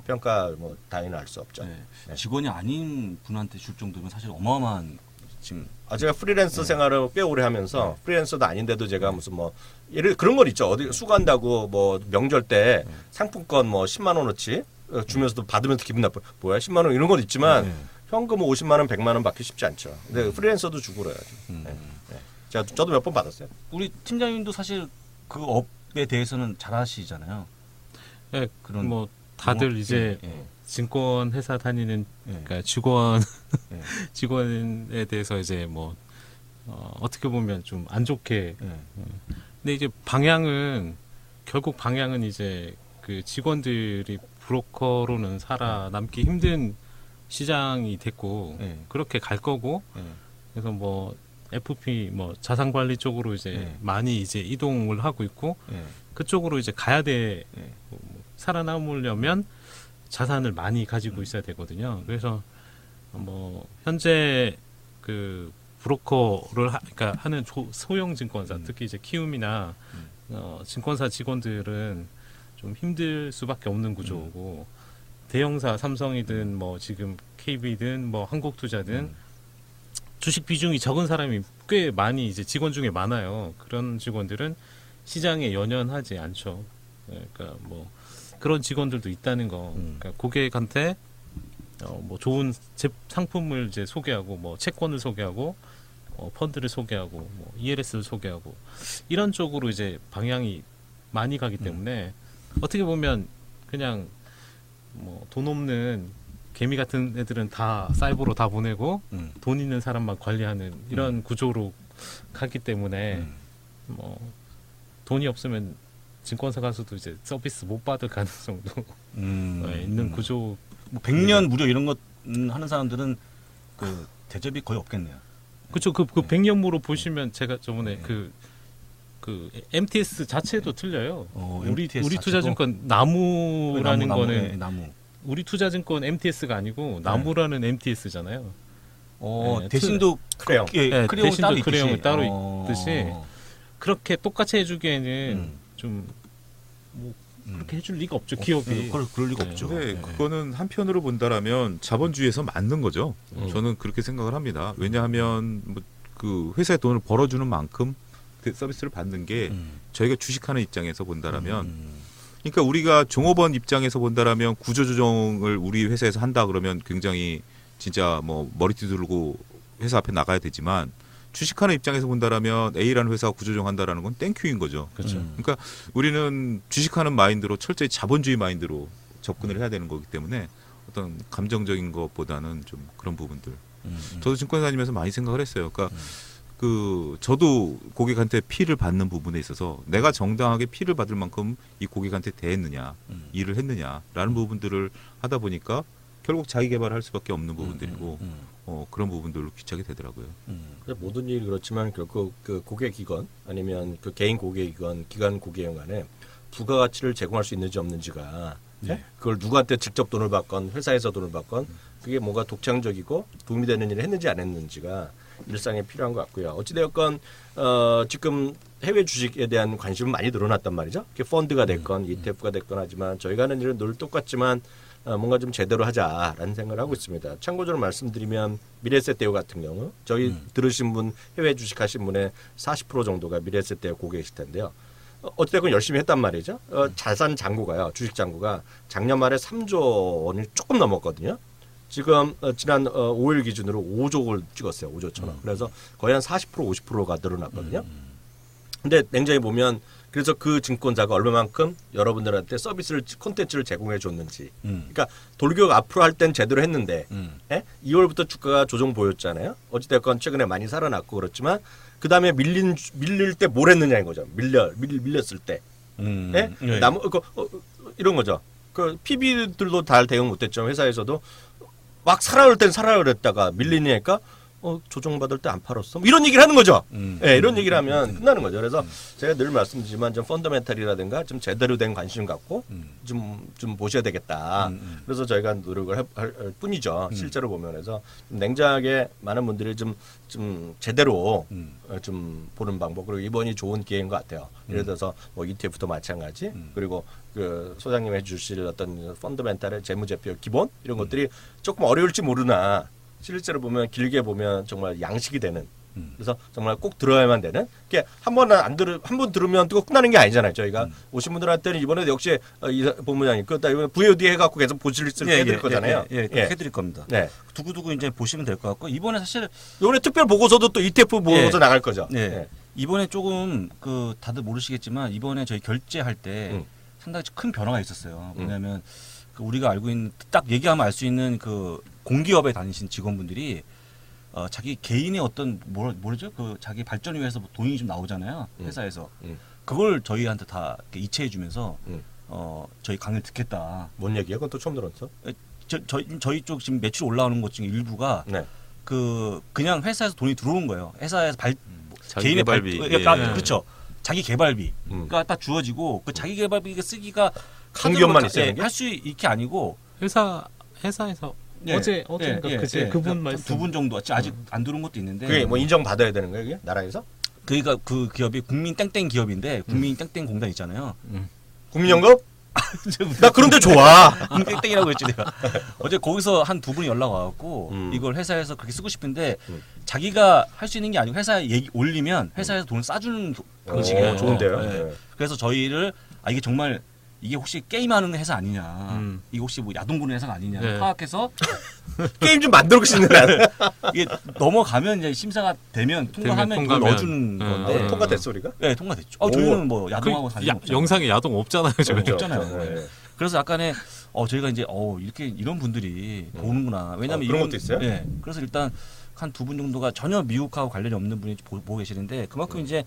[SPEAKER 3] 평가 뭐 당연히 알 수 없죠.
[SPEAKER 2] 네. 직원이 아닌 분한테 줄 정도면 사실 어마어마한 지금.
[SPEAKER 3] 제가 프리랜서 생활을 꽤 오래 하면서 프리랜서도 아닌데도 제가 무슨 뭐 예를 그런 거 있죠. 어디 수고한다고 뭐 명절 때 상품권 뭐 10만 원어치 주면서도 받으면서 기분 나빠. 뭐야 10만 원 이런 건 있지만 현금 50만 원, 100만 원 받기 쉽지 않죠. 근데 프리랜서도 주고 그래야죠. 저도 몇 번 받았어요.
[SPEAKER 2] 우리 팀장님도 사실 그 업에 대해서는 잘 아시잖아요.
[SPEAKER 4] 네,
[SPEAKER 2] 그런
[SPEAKER 4] 뭐 다들 이제 증권 회사 다니는 그러니까 직원에 대해서 이제 뭐 어떻게 보면 좀 안 좋게. 근데 이제 결국 방향은 이제 그 직원들이 브로커로는 살아남기 힘든 시장이 됐고 그렇게 갈 거고 그래서 뭐 FP 뭐 자산 관리 쪽으로 이제 많이 이제 이동을 하고 있고 그쪽으로 이제 가야 돼. 살아남으려면 자산을 많이 가지고 있어야 되거든요. 그래서 뭐 현재 그 브로커를 그러니까 하는 소형 증권사 특히 이제 키움이나 증권사 직원들은 좀 힘들 수밖에 없는 구조고 대형사 삼성이든 뭐 지금 KB든 뭐 한국투자든 주식 비중이 적은 사람이 꽤 많이 이제 직원 중에 많아요. 그런 직원들은 시장에 연연하지 않죠. 그러니까 뭐 그런 직원들도 있다는 거. 그러니까 고객한테 뭐 좋은 상품을 이제 소개하고 뭐 채권을 소개하고 펀드를 소개하고 뭐 ELS를 소개하고 이런 쪽으로 이제 방향이 많이 가기 때문에 어떻게 보면 그냥 뭐 돈 없는 개미 같은 애들은 다 사이버로 다 보내고 돈 있는 사람만 관리하는 이런 구조로 가기 때문에 뭐 돈이 없으면 증권사 가서도 이제 서비스 못 받을 가능성도 있는 구조.
[SPEAKER 2] 뭐 100년 무료 이런 것 하는 사람들은 그 대접이 거의 없겠네요.
[SPEAKER 4] 그렇죠. 그 100년무로 보시면 제가 저번에 그 MTS 자체도 틀려요. 우리
[SPEAKER 2] MTS
[SPEAKER 4] 투자증권 나무라는
[SPEAKER 2] 나무,
[SPEAKER 4] 거는
[SPEAKER 2] 네, 나무.
[SPEAKER 4] 우리 투자증권 MTS가 아니고 나무라는 MTS잖아요.
[SPEAKER 2] 대신도
[SPEAKER 3] 크레용.
[SPEAKER 2] 크레용이
[SPEAKER 4] 대신도
[SPEAKER 2] 따로
[SPEAKER 4] 크레용이
[SPEAKER 2] 있듯이.
[SPEAKER 4] 따로 있듯이 그렇게 똑같이 해주기에는 좀 뭐 그렇게 해줄 리가 없죠. 기업이.
[SPEAKER 2] 그럴 리가
[SPEAKER 4] 네.
[SPEAKER 2] 없죠.
[SPEAKER 5] 근데
[SPEAKER 2] 네.
[SPEAKER 5] 그거는 한편으로 본다라면 자본주의에서 맞는 거죠. 저는 그렇게 생각을 합니다. 왜냐하면 뭐 그 회사에 돈을 벌어주는 만큼 그 서비스를 받는 게 저희가 주식하는 입장에서 본다라면, 그러니까 우리가 종업원 입장에서 본다라면 구조조정을 우리 회사에서 한다 그러면 굉장히 진짜 뭐 머리띠 들고 회사 앞에 나가야 되지만, 주식하는 입장에서 본다라면 A라는 회사가 구조조정한다라는 건 땡큐인 거죠.
[SPEAKER 4] 그렇죠.
[SPEAKER 5] 그러니까 우리는 주식하는 마인드로 철저히 자본주의 마인드로 접근을 해야 되는 거기 때문에 어떤 감정적인 것보다는 좀 그런 부분들. 저도 증권 다니면서 많이 생각을 했어요. 그러니까 저도 고객한테 피를 받는 부분에 있어서 내가 정당하게 피를 받을 만큼 이 고객한테 대했느냐, 일을 했느냐라는 부분들을 하다 보니까 결국 자기 개발을 할 수밖에 없는 부분들이고 그런 부분들로 귀착이 되더라고요.
[SPEAKER 3] 모든 일이 그렇지만 결국 그 고객 기관 아니면 그 개인 고객 기관 고객 간에 부가가치를 제공할 수 있는지 없는지가 그걸 누구한테 직접 돈을 받건 회사에서 돈을 받건 그게 뭔가 독창적이고 도움이 되는 일을 했는지 안 했는지가 일상에 필요한 것 같고요. 어찌되었건 지금 해외 주식에 대한 관심은 많이 늘어났단 말이죠. 그게 펀드가 됐건 ETF가 됐건 하지만 저희가 하는 일은 늘 똑같지만 뭔가 좀 제대로 하자라는 생각을 하고 있습니다. 참고적으로 말씀드리면 미래에셋대요 같은 경우 저희 들으신 분 해외 주식하신 분의 40% 정도가 미래에셋대요 고객이실 텐데요. 어쨌든 열심히 했단 말이죠. 자산 잔고가요. 주식 잔고가 작년 말에 3조 원이 조금 넘었거든요. 지금 지난 5일 기준으로 5조를 찍었어요. 5조 천원. 그래서 거의 한 40% 50%가 늘어났거든요. 근데 냉정히 보면 그래서 그 증권사가 얼마만큼 여러분들한테 서비스를 콘텐츠를 제공해 줬는지. 그러니까 돌격 앞으로 할 땐 제대로 했는데 2월부터 주가가 조정 보였잖아요. 어찌됐건 최근에 많이 살아났고 그렇지만 그다음에 밀릴 때 뭘 했느냐인 거죠. 밀렸을 때. 이런 거죠. 그 PB들도 잘 대응 못했죠. 회사에서도 막 살아올 땐 살아야 그랬다가 밀리니까 조정받을 때 안 팔았어. 이런 얘기를 하는 거죠. 이런 얘기를 하면 끝나는 거죠. 그래서 제가 늘 말씀드리지만 좀 펀더멘탈이라든가 좀 제대로 된 관심 갖고 좀 보셔야 되겠다. 그래서 저희가 노력을 할 뿐이죠. 실제로 보면 그래서 좀 냉정하게 많은 분들이 좀 제대로 좀 보는 방법 그리고 이번이 좋은 기회인 것 같아요. 예를 들어서 뭐 ETF도 마찬가지 그리고 그 소장님 해주실 어떤 펀더멘탈의 재무제표 기본 이런 것들이 조금 어려울지 모르나 실제로 보면 길게 보면 정말 양식이 되는 그래서 정말 꼭 들어야만 되는 게 한 번 들으면 또 끝나는 게 아니잖아요. 저희가 오신 분들한테는 이번에 역시 이 본부장님 그다 이번에 VOD 해갖고 계속 보실 수 있게 해드릴 거잖아요.
[SPEAKER 2] 해드릴 겁니다.
[SPEAKER 3] 네.
[SPEAKER 2] 두고두고 이제 보시면 될 것 같고 이번에 사실
[SPEAKER 3] 이번에 특별 보고서도 또 ETF 보고서 나갈 거죠.
[SPEAKER 2] 이번에 조금 그 다들 모르시겠지만 이번에 저희 결제할 때 상당히 큰 변화가 있었어요. 뭐냐면 그 우리가 알고 있는 딱 얘기하면 알 수 있는 그 공기업에 다니신 직원분들이 자기 개인의 어떤 뭐죠? 그 자기 발전을 위해서 돈이 좀 나오잖아요. 회사에서. 그걸 저희한테 다 이체해 주면서 저희 강의를 듣겠다.
[SPEAKER 3] 뭔 얘기야? 그건 또 처음 들었어.
[SPEAKER 2] 저희 쪽 지금 매출 올라오는 것 중에 일부가 그냥 회사에서 돈이 들어온 거예요. 회사에서
[SPEAKER 5] 자기 개발비.
[SPEAKER 2] 그렇죠. 자기 개발비가 딱 주어지고 그 자기 개발비 쓰기가
[SPEAKER 3] 공기업만 있어요.
[SPEAKER 2] 할 수 있게 아니고
[SPEAKER 4] 회사에서 어제인가 그제 그분 말씀
[SPEAKER 2] 2분 정도 아직 안 들어온 것도 있는데
[SPEAKER 3] 그게 뭐 인정 받아야 되는 거예요, 이게 나라에서?
[SPEAKER 2] 그러니까 그 기업이 국민 땡땡 기업인데 국민 땡땡 공단 있잖아요.
[SPEAKER 3] 국민연금? 나 그런데 좋아.
[SPEAKER 2] 땡땡이라고 했지 내가. 어제 거기서 한 2분이 연락 와갖고 이걸 회사에서 그렇게 쓰고 싶은데 자기가 할 수 있는 게 아니고 회사에 얘기 올리면 회사에서 돈을 싸주는 방식이에요.
[SPEAKER 3] 좋은데요.
[SPEAKER 2] 그래서 저희를 이게 정말 이게 혹시 게임하는 회사 아니냐, 이게 혹시 뭐 야동 보는 회사가 아니냐
[SPEAKER 4] 네.
[SPEAKER 2] 파악해서
[SPEAKER 3] 게임 좀 만들고 싶는 나는.
[SPEAKER 2] 이게 넘어가면 이제 심사가 되면 통과하면 그걸
[SPEAKER 4] 통과하면.
[SPEAKER 2] 넣어주는 건데
[SPEAKER 3] 통과됐어 우리가?
[SPEAKER 2] 네 통과됐죠. 저희는 뭐 야동하고 사실
[SPEAKER 4] 영상에 야동 없잖아요. 저거.
[SPEAKER 2] 없잖아요.
[SPEAKER 3] 네.
[SPEAKER 2] 네. 그래서 약간의 저희가 이제 이렇게 이런 분들이 보는구나. 왜냐면
[SPEAKER 3] 그런
[SPEAKER 2] 이런
[SPEAKER 3] 것도 있어요?
[SPEAKER 2] 네. 그래서 일단 한 2분 정도가 전혀 미국하고 관련이 없는 분이 보고 계시는데 그만큼 이제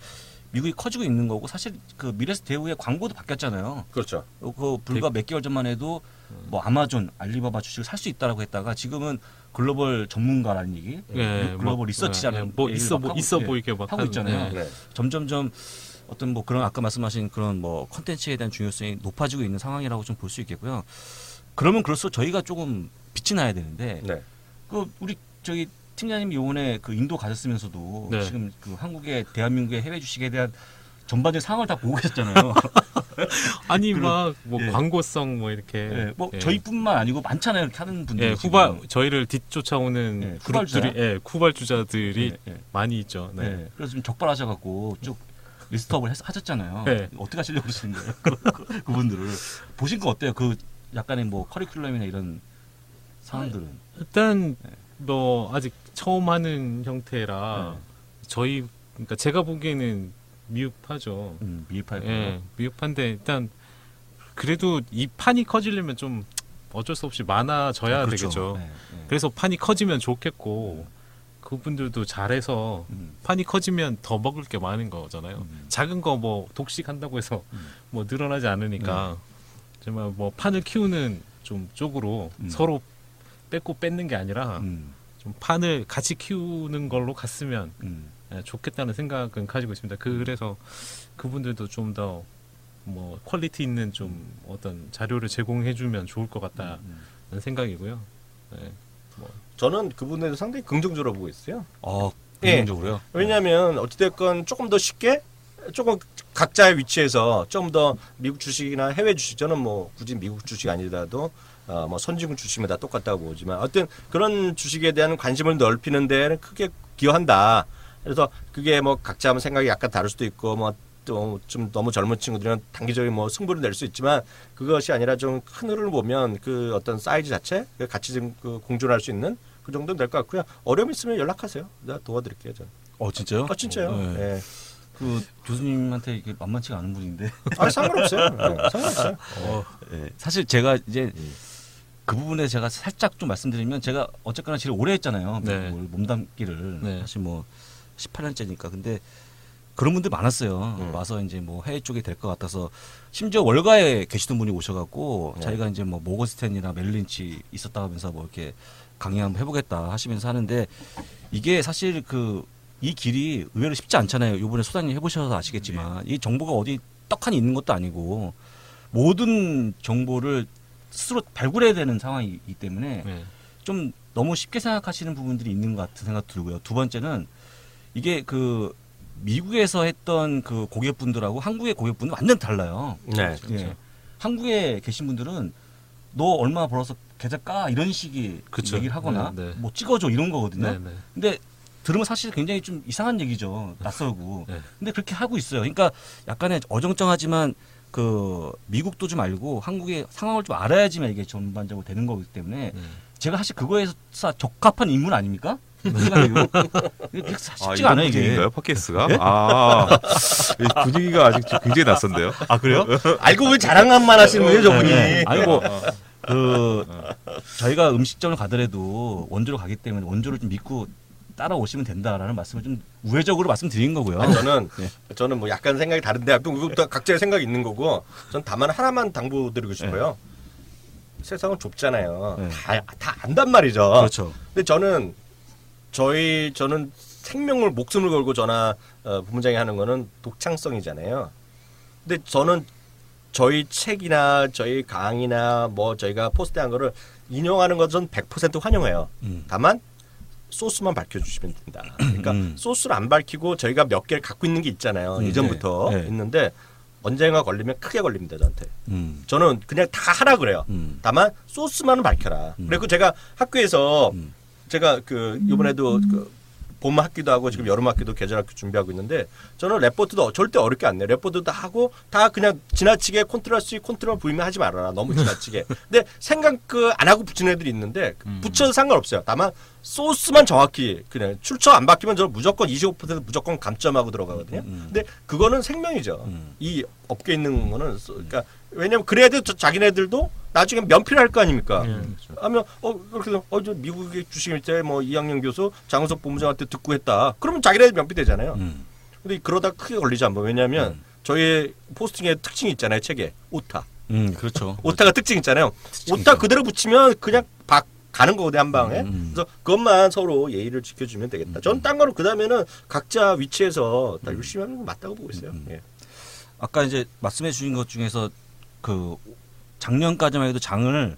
[SPEAKER 2] 미국이 커지고 있는 거고 사실 그 미래스 대우의 광고도 바뀌었잖아요.
[SPEAKER 3] 그렇죠.
[SPEAKER 2] 그 불과 몇 개월 전만 해도 뭐 아마존, 알리바바 주식을 살 수 있다라고 했다가 지금은 글로벌 전문가라는 얘기,
[SPEAKER 4] 네,
[SPEAKER 2] 글로벌 리서치라는
[SPEAKER 4] 뭐
[SPEAKER 2] 얘기를
[SPEAKER 4] 있어
[SPEAKER 2] 막
[SPEAKER 4] 있어
[SPEAKER 2] 하고,
[SPEAKER 4] 보이게 막
[SPEAKER 2] 하고 있잖아요.
[SPEAKER 3] 네.
[SPEAKER 2] 점점점 어떤 뭐 그런 아까 말씀하신 그런 뭐 컨텐츠에 대한 중요성이 높아지고 있는 상황이라고 좀 볼 수 있겠고요. 그러면 그럴수록 저희가 조금 빛이 나야 되는데
[SPEAKER 3] 네.
[SPEAKER 2] 그 우리 저기 팀장님이 이번에 그 인도 가셨으면서도
[SPEAKER 4] 네.
[SPEAKER 2] 지금 그 한국의 대한민국의 해외 주식에 대한 전반적인 상황을 다 보고 계셨잖아요.
[SPEAKER 4] 아니 막 뭐
[SPEAKER 2] 예.
[SPEAKER 4] 광고성 뭐 이렇게
[SPEAKER 2] 네, 뭐
[SPEAKER 4] 예.
[SPEAKER 2] 저희뿐만 아니고 많잖아요. 이렇게 하는 분들이
[SPEAKER 4] 예,
[SPEAKER 2] 지금.
[SPEAKER 4] 저희를 뒤쫓아오는
[SPEAKER 2] 예,
[SPEAKER 4] 그룹들이
[SPEAKER 2] 후발주자.
[SPEAKER 4] 후발주자들이
[SPEAKER 2] 네, 네.
[SPEAKER 4] 많이 있죠. 네.
[SPEAKER 2] 네. 그래서 좀 적발하셔갖고 쭉 리스트업을 하셨잖아요.
[SPEAKER 4] 네.
[SPEAKER 2] 어떻게 하시려고 그러시는 거예요? 그분들을 보신 거 어때요? 그 약간의 뭐 커리큘럼이나 이런 상황들은.
[SPEAKER 4] 일단 뭐 아직 처음 하는 형태라 저희 그러니까 제가 보기에는 미흡하죠.
[SPEAKER 2] 미흡할
[SPEAKER 4] 예, 미흡한데 일단 그래도 이 판이 커지려면 좀 어쩔 수 없이 많아져야
[SPEAKER 2] 그렇죠.
[SPEAKER 4] 되겠죠.
[SPEAKER 2] 네, 네.
[SPEAKER 4] 그래서 판이 커지면 좋겠고 그분들도 잘해서 판이 커지면 더 먹을 게 많은 거잖아요. 작은 거 뭐 독식한다고 해서 뭐 늘어나지 않으니까 정말 뭐 판을 키우는 좀 쪽으로 서로 뺏고 뺏는 게 아니라 좀 판을 같이 키우는 걸로 갔으면 예, 좋겠다는 생각은 가지고 있습니다. 그래서 그분들도 좀 더 뭐 퀄리티 있는 좀 어떤 자료를 제공해주면 좋을 것 같다는 생각이고요. 예.
[SPEAKER 3] 저는 그분들도 상당히 긍정적으로 보고 있어요.
[SPEAKER 2] 예. 긍정적으로요?
[SPEAKER 3] 왜냐하면 어찌됐건 조금 더 쉽게 조금 각자의 위치에서 좀 더 미국 주식이나 해외 주식 저는 뭐 굳이 미국 주식 아니더라도 뭐 선진국 주식이면 다 똑같다고 보지만 어떤 그런 주식에 대한 관심을 넓히는 데는 크게 기여한다. 그래서 그게 뭐 각자 하면 생각이 약간 다를 수도 있고 뭐 또 좀 너무 젊은 친구들은 단기적인 뭐 승부를 낼 수 있지만 그것이 아니라 좀 큰 흐름을 보면 그 어떤 사이즈 자체 같이 좀 그 공존할 수 있는 그 정도는 될 것 같고요. 어려움 있으면 연락하세요. 내가 도와드릴게요. 저는.
[SPEAKER 2] 진짜요?
[SPEAKER 3] 진짜요.
[SPEAKER 2] 네.
[SPEAKER 3] 네.
[SPEAKER 2] 그 교수님한테 이게 만만치가 않은 분인데.
[SPEAKER 3] 상관없어요. 네, 상관없어요.
[SPEAKER 2] 네. 사실 제가 이제 그 부분에 제가 살짝 좀 말씀드리면 제가 어쨌거나 제일 오래 했잖아요.
[SPEAKER 4] 네.
[SPEAKER 2] 몸담기를
[SPEAKER 4] 네.
[SPEAKER 2] 사실 뭐 18년째니까. 근데 그런 분들 많았어요. 와서 이제 뭐 해외 쪽에 될 것 같아서 심지어 월가에 계시던 분이 오셔갖고 자기가 이제 뭐 모건스탠이나 멜린치 있었다 하면서 뭐 이렇게 강의 한번 해보겠다 하시면서 하는데 이게 사실 이 길이 의외로 쉽지 않잖아요. 이번에 소장님 해보셔서 아시겠지만 이 정보가 어디 떡하니 있는 것도 아니고 모든 정보를 스스로 발굴해야 되는 상황이기 때문에
[SPEAKER 4] 네.
[SPEAKER 2] 좀 너무 쉽게 생각하시는 부분들이 있는 것 같은 생각 들고요. 두 번째는 이게 미국에서 했던 그 고객분들하고 한국의 고객분은 완전 달라요.
[SPEAKER 3] 네.
[SPEAKER 2] 예. 한국에 계신 분들은 너 얼마 벌어서 계좌 까 이런 식의
[SPEAKER 4] 그쵸.
[SPEAKER 2] 얘기를 하거나
[SPEAKER 4] 네, 네.
[SPEAKER 2] 뭐 찍어줘 이런 거거든요.
[SPEAKER 4] 네, 네.
[SPEAKER 2] 근데 들으면 사실 굉장히 좀 이상한 얘기죠. 낯설고.
[SPEAKER 4] 네.
[SPEAKER 2] 근데 그렇게 하고 있어요. 그러니까 약간의 어정쩡하지만 미국도 좀 알고 한국의 상황을 좀 알아야지만 이게 전반적으로 되는 거기 때문에 제가 사실 그거에서 적합한 인물 아닙니까? 이게 쉽지가 않아요 이게.
[SPEAKER 5] 분위기인가요, 팟캐스트가?
[SPEAKER 2] 예?
[SPEAKER 5] 이 분위기가 아직 굉장히 낯선데요.
[SPEAKER 2] 아 그래요?
[SPEAKER 3] 알고 왜 자랑만 하시는 거예요, 저분이?
[SPEAKER 2] 네. 아니 뭐 저희가 음식점을 가더라도 원조로 가기 때문에 원조를 좀 믿고 따라오시면 된다라는 말씀을 좀 우회적으로 말씀드린 거고요.
[SPEAKER 3] 아니,
[SPEAKER 2] 네.
[SPEAKER 3] 저는 뭐 약간 생각이 다른데 그것도 각자의 생각이 있는 거고 전 다만 하나만 당부드리고 싶어요. 세상은 좁잖아요.
[SPEAKER 2] 네.
[SPEAKER 3] 다 안단 말이죠.
[SPEAKER 2] 그렇죠.
[SPEAKER 3] 근데 저는 생명을 목숨을 걸고 전화 부문장이 하는 거는 독창성이잖아요. 근데 저는 저희 책이나 저희 강의나 뭐 저희가 포스트한 거를 인용하는 것은 100% 환영해요. 다만 소스만 밝혀주시면 된다. 그러니까 소스를 안 밝히고 저희가 몇 개를 갖고 있는 게 있잖아요. 예전부터
[SPEAKER 2] 네.
[SPEAKER 3] 있는데 언젠가 걸리면 크게 걸립니다. 저한테. 저는 그냥 다 하라 그래요. 다만 소스만은 밝혀라. 그리고 제가 학교에서 제가 이번에도 봄 학기도 하고 지금 여름 학기도 계절 학기 준비하고 있는데 저는 레포트도 절대 어렵게 안 내. 레포트도 하고 다 그냥 지나치게 컨트롤 C, 컨트롤 V면 하지 말아라. 너무 지나치게. 근데 생각 안 하고 붙이는 애들이 있는데 붙여도 상관없어요. 다만 소스만 정확히 그냥 출처 안 바뀌면 저는 무조건 25% 무조건 감점하고 들어가거든요. 근데 그거는 생명이죠. 이 업계에 있는 거는 그러니까 왜냐면 그래야 자기네들도 나중에 면피를 할 거 아닙니까?
[SPEAKER 4] 그렇죠.
[SPEAKER 3] 하면 그렇게 저 미국의 주식 밑에 뭐 이학년 교수 장우석 본부장한테 듣고 했다. 그러면 자기네들 면피되잖아요. 근데 그러다 크게 걸리지 않아. 왜냐하면 저희의 포스팅의 특징이 있잖아요. 책에 오타.
[SPEAKER 2] 그렇죠.
[SPEAKER 3] 오타가 특징 있잖아요. 오타 그대로 붙이면 그냥 가는 거거든요, 한 방에. 그래서 그것만 서로 예의를 지켜주면 되겠다. 전 딴 거는 그 다음에는 각자 위치에서 다 열심히 하는 거 맞다고 보고 있어요. 예.
[SPEAKER 2] 아까 이제 말씀해 주신 것 중에서 그 작년까지만 해도 장을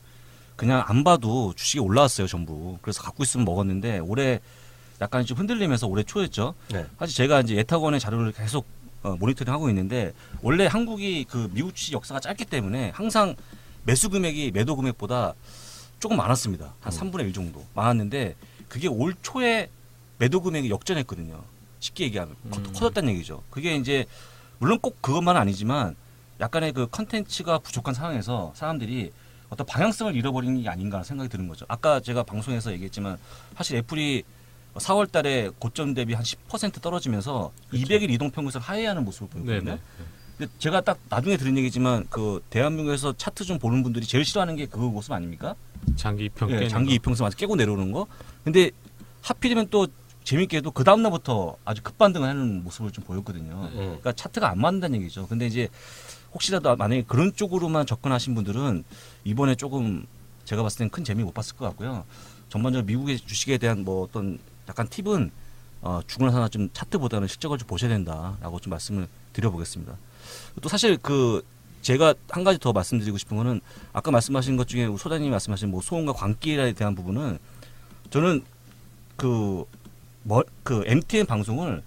[SPEAKER 2] 그냥 안 봐도 주식이 올라왔어요, 전부. 그래서 갖고 있으면 먹었는데 올해 약간 좀 흔들리면서 올해 초였죠.
[SPEAKER 3] 네.
[SPEAKER 2] 사실 제가 이제 예탁원의 자료를 계속 모니터링하고 있는데 원래 한국이 그 미국 주식 역사가 짧기 때문에 항상 매수 금액이 매도 금액보다 조금 많았습니다. 한 3분의 1 정도 많았는데 그게 올 초에 매도 금액이 역전했거든요. 쉽게 얘기하면 커졌다는 얘기죠. 그게 이제 물론 꼭 그것만은 아니지만 약간의 그 컨텐츠가 부족한 상황에서 사람들이 어떤 방향성을 잃어버리는 게 아닌가 생각이 드는 거죠. 아까 제가 방송에서 얘기했지만 사실 애플이 4월 달에 고점 대비 한 10% 떨어지면서 그렇죠. 200일 이동평균선 하회하는 모습을 보였거든요. 근데 제가 딱 나중에 들은 얘기지만 그 대한민국에서 차트 좀 보는 분들이 제일 싫어하는 게 그 모습 아닙니까?
[SPEAKER 4] 장기 이평
[SPEAKER 2] 예, 장기 이평선 아주 깨고 내려오는 거. 근데 하필이면 또 재밌게도 그 다음 날부터 아주 급반등을 하는 모습을 좀 보였거든요. 그러니까 차트가 안 맞는다는 얘기죠. 근데 이제 혹시라도 만약에 그런 쪽으로만 접근하신 분들은 이번에 조금 제가 봤을 땐 큰 재미 못 봤을 것 같고요. 전반적으로 미국의 주식에 대한 뭐 어떤 약간 팁은 주거나 사나 좀 차트보다는 실적을 좀 보셔야 된다라고 좀 말씀을 드려보겠습니다. 또 사실 그 제가 한 가지 더 말씀드리고 싶은 거는 아까 말씀하신 것 중에 소장님이 말씀하신 뭐 소음과 광기에 대한 부분은 저는 그 MTN 방송을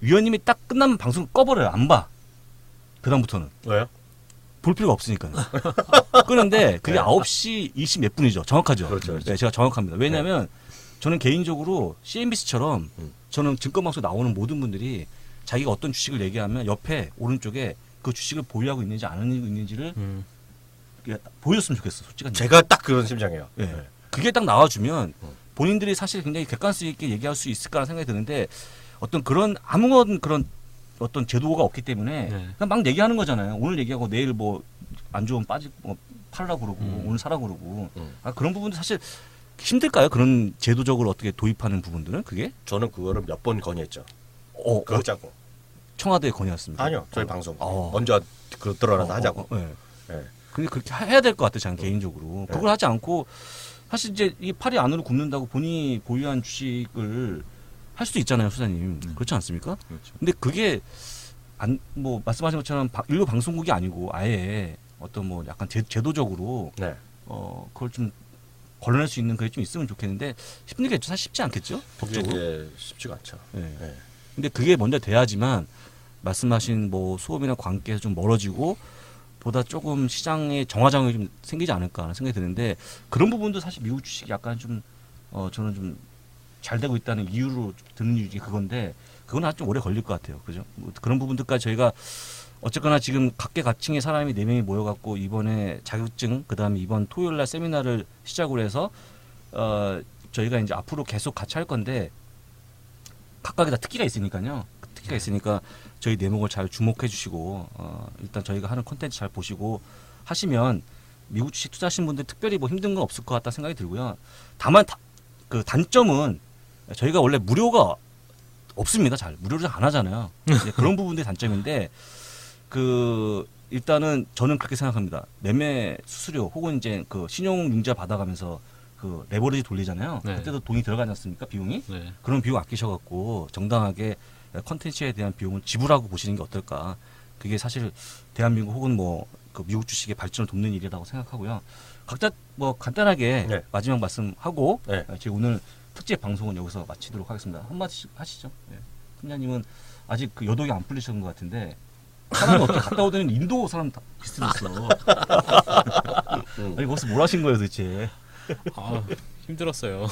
[SPEAKER 2] 위원님이 딱 끝나면 방송을 꺼버려요. 안 봐. 그다음부터는.
[SPEAKER 3] 왜요?
[SPEAKER 2] 볼 필요가 없으니까요. 끄는데 그게 9시 20 몇 분이죠. 정확하죠.
[SPEAKER 3] 그렇죠.
[SPEAKER 2] 네, 제가 정확합니다. 왜냐하면 저는 개인적으로 CNBC처럼 저는 증권방송 나오는 모든 분들이 자기가 어떤 주식을 얘기하면 옆에 오른쪽에 그 주식을 보유하고 있는지 안 하고 있는지를 보여줬으면 좋겠어. 솔직한
[SPEAKER 3] 제가 딱 그런 심정이에요.
[SPEAKER 2] 네. 네. 그게 딱 나와주면 본인들이 사실 굉장히 객관성 있게 얘기할 수 있을 거라는 생각이 드는데 어떤 그런 아무런 그런 어떤 제도가 없기 때문에 그냥 막 얘기하는 거잖아요. 오늘 얘기하고 내일 뭐 안 좋으면 팔라고 그러고 오늘 사라고 그러고 그런 부분도 사실 힘들까요? 그런 제도적으로 어떻게 도입하는 부분들은 그게?
[SPEAKER 3] 저는 그거를 몇 번 건의했죠. 그거 하자고.
[SPEAKER 2] 청와대에 건의했습니다.
[SPEAKER 3] 아니요. 저희 방송. 먼저 들어가서 하자고.
[SPEAKER 2] 네. 근데 그렇게 해야 될 것 같아요. 저는 개인적으로. 그걸 하지 않고 사실 이제 이 팔이 안으로 굽는다고 본인이 보유한 주식을 할 수도 있잖아요, 소장님. 그렇지 않습니까?
[SPEAKER 5] 그렇죠.
[SPEAKER 2] 근데 그게 뭐 말씀하신 것처럼 일부 방송국이 아니고 아예 어떤 뭐 약간 제도적으로 그걸 좀 걸러낼 수 있는 그게 좀 있으면 좋겠는데 힘들겠죠. 사실 쉽지 않겠죠.
[SPEAKER 3] 법적으로 쉽지가 않죠.
[SPEAKER 2] 네. 근데 그게 먼저 돼야지만 말씀하신 뭐 소음이나 광기에서 좀 멀어지고 보다 조금 시장에 정화장이 좀 생기지 않을까 하는 생각이 드는데 그런 부분도 사실 미국 주식이 약간 좀 저는 좀 잘 되고 있다는 이유로 드는 이유가 그건데 그건 아주 좀 오래 걸릴 것 같아요. 그죠? 뭐 그런 부분들까지 저희가 어쨌거나 지금 각계각층의 사람이 4명이 모여갖고 이번에 자격증 그다음에 이번 토요일 날 세미나를 시작으로 해서 저희가 이제 앞으로 계속 같이 할 건데 각각에 다 특기가 있으니까요. 특기가 있으니까 저희 내목을 잘 주목해 주시고 일단 저희가 하는 콘텐츠 잘 보시고 하시면 미국 주식 투자하시는 분들 특별히 뭐 힘든 건 없을 것 같다 생각이 들고요. 다만 그 단점은 저희가 원래 무료가 없습니다. 잘 무료를 안 하잖아요. 그런 부분들이 단점인데 그 일단은 저는 그렇게 생각합니다. 매매 수수료 혹은 이제 그 신용 융자 받아가면서 그 레버리지 돌리잖아요. 그때도 돈이 들어가지 않습니까? 비용이? 그런 비용 아끼셔갖고 정당하게 컨텐츠에 대한 비용을 지불하고 보시는 게 어떨까? 그게 사실 대한민국 혹은 뭐 그 미국 주식의 발전을 돕는 일이라고 생각하고요. 각자 뭐 간단하게 마지막 말씀하고 제가 오늘 특집 방송은 여기서 마치도록 하겠습니다. 한마디씩 하시죠. 팀장님은 아직 그 여독이 안 풀리셨는 것 같은데 사람이 어떻게 갔다 오더니 인도 사람 비슷했어. 아니 거기서 뭘 하신 거예요 도대체?
[SPEAKER 4] 힘들었어요.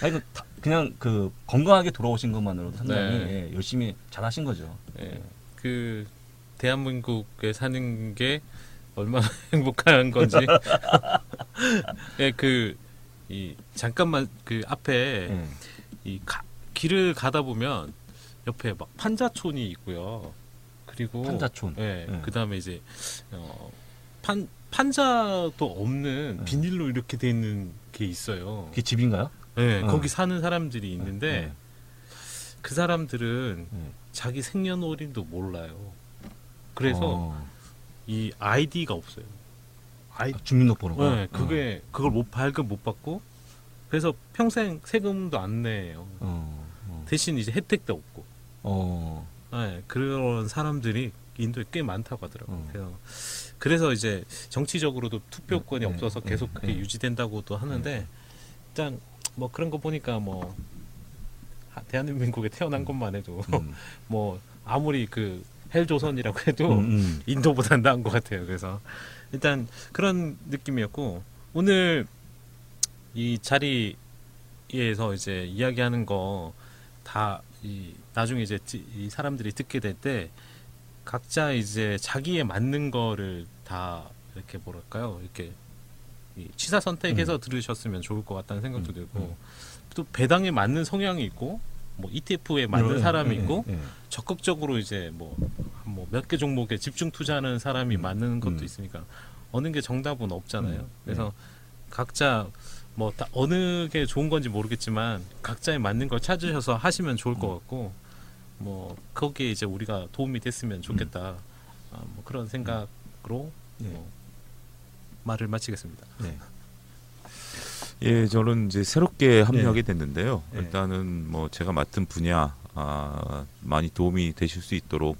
[SPEAKER 2] 아니 그냥 그 건강하게 돌아오신 것만으로도 상당히
[SPEAKER 4] 네.
[SPEAKER 2] 예, 열심히 잘하신 거죠.
[SPEAKER 4] 예. 그 대한민국에 사는 게 얼마나 행복한 건지. 예, 이 잠깐만 그 앞에 길을 가다 보면 옆에 막 판자촌이 있고요. 그리고
[SPEAKER 2] 판자촌.
[SPEAKER 4] 예. 그다음에 이제 판자도 없는 비닐로 이렇게 돼 있는 게 있어요.
[SPEAKER 2] 그게 집인가요?
[SPEAKER 4] 예. 거기 사는 사람들이 있는데 그 사람들은
[SPEAKER 2] 네.
[SPEAKER 4] 자기 생년월일도 몰라요. 그래서 이 아이디가 없어요.
[SPEAKER 2] 주민등록번호가.
[SPEAKER 4] 네, 그걸 발급 못 받고 그래서 평생 세금도 안 내요. 대신 이제 혜택도 없고. 네, 그런 사람들이 인도에 꽤 많다고 하더라고요. 그래서 이제 정치적으로도 투표권이 없어서 계속 그게 유지된다고도 하는데 일단 뭐 그런 거 보니까 뭐 대한민국에 태어난 것만 해도 뭐 아무리 그 헬조선이라고 해도 인도보다 나은 것 같아요. 그래서 일단 그런 느낌이었고 오늘 이 자리에서 이제 이야기하는 거 다 나중에 이제 이 사람들이 듣게 될 때 각자 이제 자기에 맞는 거를 다 이렇게 뭐랄까요 이렇게 취사 선택해서 들으셨으면 좋을 것 같다는 생각도 들고 또 배당에 맞는 성향이 있고 뭐 ETF에 맞는 사람이 있고 적극적으로 이제 뭐 몇 개 종목에 집중 투자하는 사람이 맞는 것도 있으니까 어느 게 정답은 없잖아요. 그래서 각자 뭐 다 어느 게 좋은 건지 모르겠지만 각자에 맞는 걸 찾으셔서 하시면 좋을 것 같고 뭐 거기에 이제 우리가 도움이 됐으면 좋겠다. 뭐 그런 생각으로 말을 마치겠습니다.
[SPEAKER 2] 네.
[SPEAKER 5] 예, 저는 이제 새롭게 합류하게 됐는데요. 일단은 뭐 제가 맡은 분야 많이 도움이 되실 수 있도록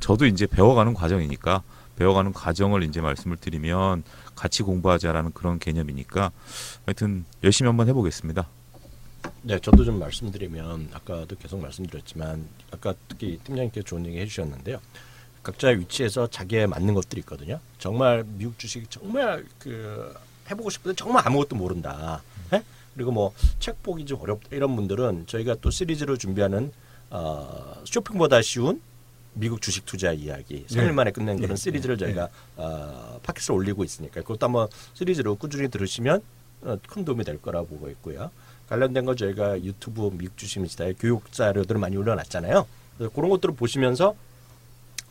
[SPEAKER 5] 저도 이제 배워가는 과정이니까 배워가는 과정을 이제 말씀을 드리면 같이 공부하자라는 그런 개념이니까 하여튼 열심히 한번 해보겠습니다.
[SPEAKER 3] 네, 저도 좀 말씀드리면 아까도 계속 말씀드렸지만 아까 특히 팀장님께 좋은 얘기 해주셨는데요. 각자의 위치에서 자기에 맞는 것들이 있거든요. 정말 미국 주식 정말 해보고 싶은데 정말 아무것도 모른다. 네? 그리고 뭐 책 보기 좀 어렵다 이런 분들은 저희가 또 시리즈로 준비하는 쇼핑보다 쉬운 미국 주식 투자 이야기 3일 만에 끝낸 그런 시리즈를 저희가 팟캐스트에 올리고 있으니까 그것도 한번 시리즈로 꾸준히 들으시면 큰 도움이 될 거라고 보고 있고요. 관련된 거 저희가 유튜브 미국 주식 미치다에 교육 자료들을 많이 올려놨잖아요. 그래서 그런 것들을 보시면서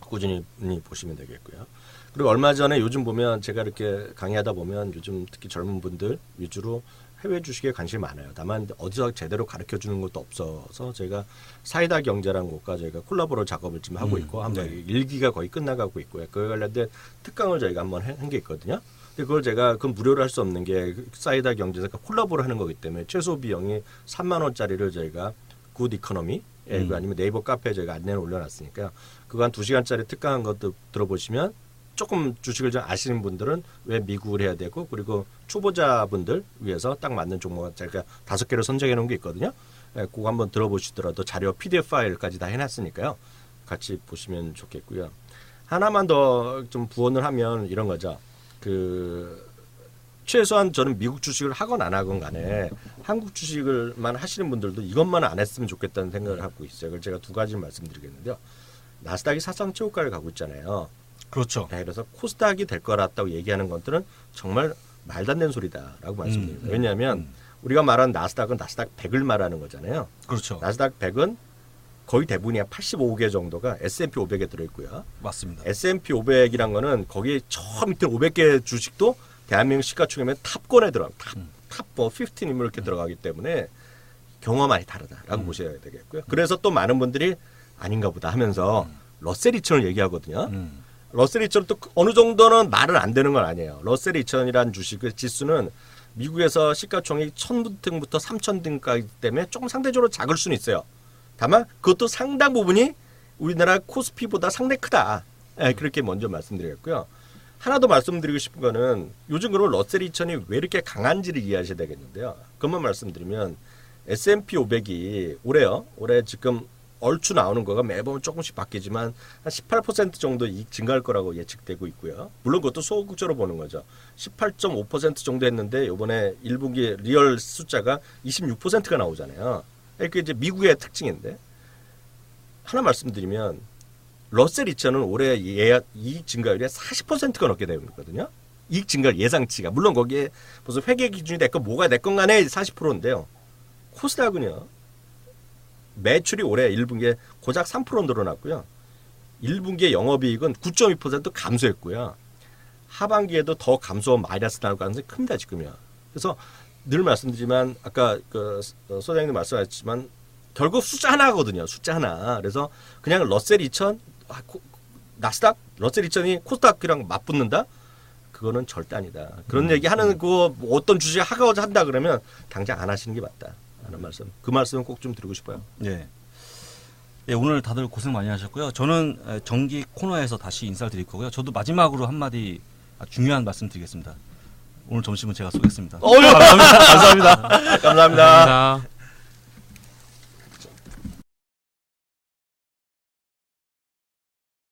[SPEAKER 3] 꾸준히 보시면 되겠고요. 그리고 얼마 전에 요즘 보면 제가 이렇게 강의하다 보면 요즘 특히 젊은 분들 위주로 해외 주식에 관심이 많아요. 다만 어디서 제대로 가르쳐주는 것도 없어서 저희가 사이다 경제라는 곳과 저희가 콜라보로 작업을 지금 하고 있고 한번 1기가 거의 끝나가고 있고요. 그에 관련된 특강을 저희가 한번 한 게 있거든요. 근데 그걸 제가 무료로 할 수 없는 게 사이다 경제에서 콜라보를 하는 거기 때문에 최소 비용이 3만 원짜리를 저희가 굿 이코노미 아니면 네이버 카페에 저희가 안내를 올려놨으니까요. 그거 한 2시간짜리 특강한 것도 들어보시면 조금 주식을 좀 아시는 분들은 왜 미국을 해야 되고 그리고 초보자분들 위해서 딱 맞는 종목을 제가 5개를 선정해 놓은 게 있거든요. 그거 한번 들어보시더라도 자료 PDF 파일까지 다 해놨으니까요. 같이 보시면 좋겠고요. 하나만 더 좀 부언을 하면 이런 거죠. 최소한 저는 미국 주식을 하건 안 하건 간에 한국 주식을만 하시는 분들도 이것만 안 했으면 좋겠다는 생각을 하고 있어요. 그걸 제가 2가지 말씀드리겠는데요. 나스닥이 사상 최고가를 가고 있잖아요.
[SPEAKER 2] 그렇죠.
[SPEAKER 3] 네, 그래서 코스닥이 될 거라고 얘기하는 것들은 정말 말도 안 되는 소리다라고 말씀드립니다. 왜냐하면 우리가 말하는 나스닥은 나스닥 100을 말하는 거잖아요.
[SPEAKER 2] 그렇죠.
[SPEAKER 3] 나스닥 100은 거의 대부분이 85개 정도가 S&P 500에 들어있고요.
[SPEAKER 2] 맞습니다.
[SPEAKER 3] S&P 500이란 거는 거기 저 밑에 500개 주식도 대한민국 시가총액에 탑권에 들어가 탑 15이 이렇게 들어가기 때문에 경우가 많이 다르다라고 보셔야 되겠고요. 그래서 또 많은 분들이 아닌가 보다 하면서 러셀 2000을 얘기하거든요. 러셀 2000은 또 어느 정도는 말은 안 되는 건 아니에요. 러셀 2000이라는 주식의 지수는 미국에서 시가총액이 1000등부터 3000등까지 때문에 조금 상대적으로 작을 수는 있어요. 다만 그것도 상당 부분이 우리나라 코스피보다 상당히 크다. 네, 그렇게 먼저 말씀드리겠고요. 하나 더 말씀드리고 싶은 거는 요즘 그런 러셀 2000이 왜 이렇게 강한지를 이해하셔야 되겠는데요. 그것만 말씀드리면 S&P 500이 올해 지금 얼추 나오는 거가 매번 조금씩 바뀌지만 한 18% 정도 이익 증가할 거라고 예측되고 있고요. 물론 그것도 소극적으로 보는 거죠. 18.5% 정도 했는데 이번에 1분기 리얼 숫자가 26%가 나오잖아요. 그게 이제 미국의 특징인데 하나 말씀드리면 러셀 2000은 올해 이익 증가율이 40%가 넘게 되고 있거든요. 이익 증가율 예상치가. 물론 거기에 무슨 회계 기준이 됐건 뭐가 됐건 간에 40%인데요. 코스닥은요. 매출이 올해 1분기에 고작 3% 늘어났고요. 1분기에 영업이익은 9.2% 감소했고요. 하반기에도 더 감소 마이너스 나올 가능성이 큽니다. 지금요. 그래서 늘 말씀드리지만 아까 그 소장님도 말씀하셨지만 결국 숫자 하나거든요. 숫자 하나. 그래서 그냥 러셀 2000, 나스닥, 러셀 2000이 코스닥이랑 맞붙는다? 그거는 절대 아니다. 그런 얘기 하는 그 어떤 주식 하고자 한다 그러면 당장 안 하시는 게 맞다. 하는 말씀. 그 말씀은 꼭 좀 드리고 싶어요.
[SPEAKER 2] 네. 네, 오늘 다들 고생 많이 하셨고요. 저는 정기 코너에서 다시 인사를 드릴 거고요. 저도 마지막으로 한마디 중요한 말씀 드리겠습니다. 오늘 점심은 제가 쏘겠습니다.
[SPEAKER 3] 감사합니다. 감사합니다.
[SPEAKER 4] 감사합니다.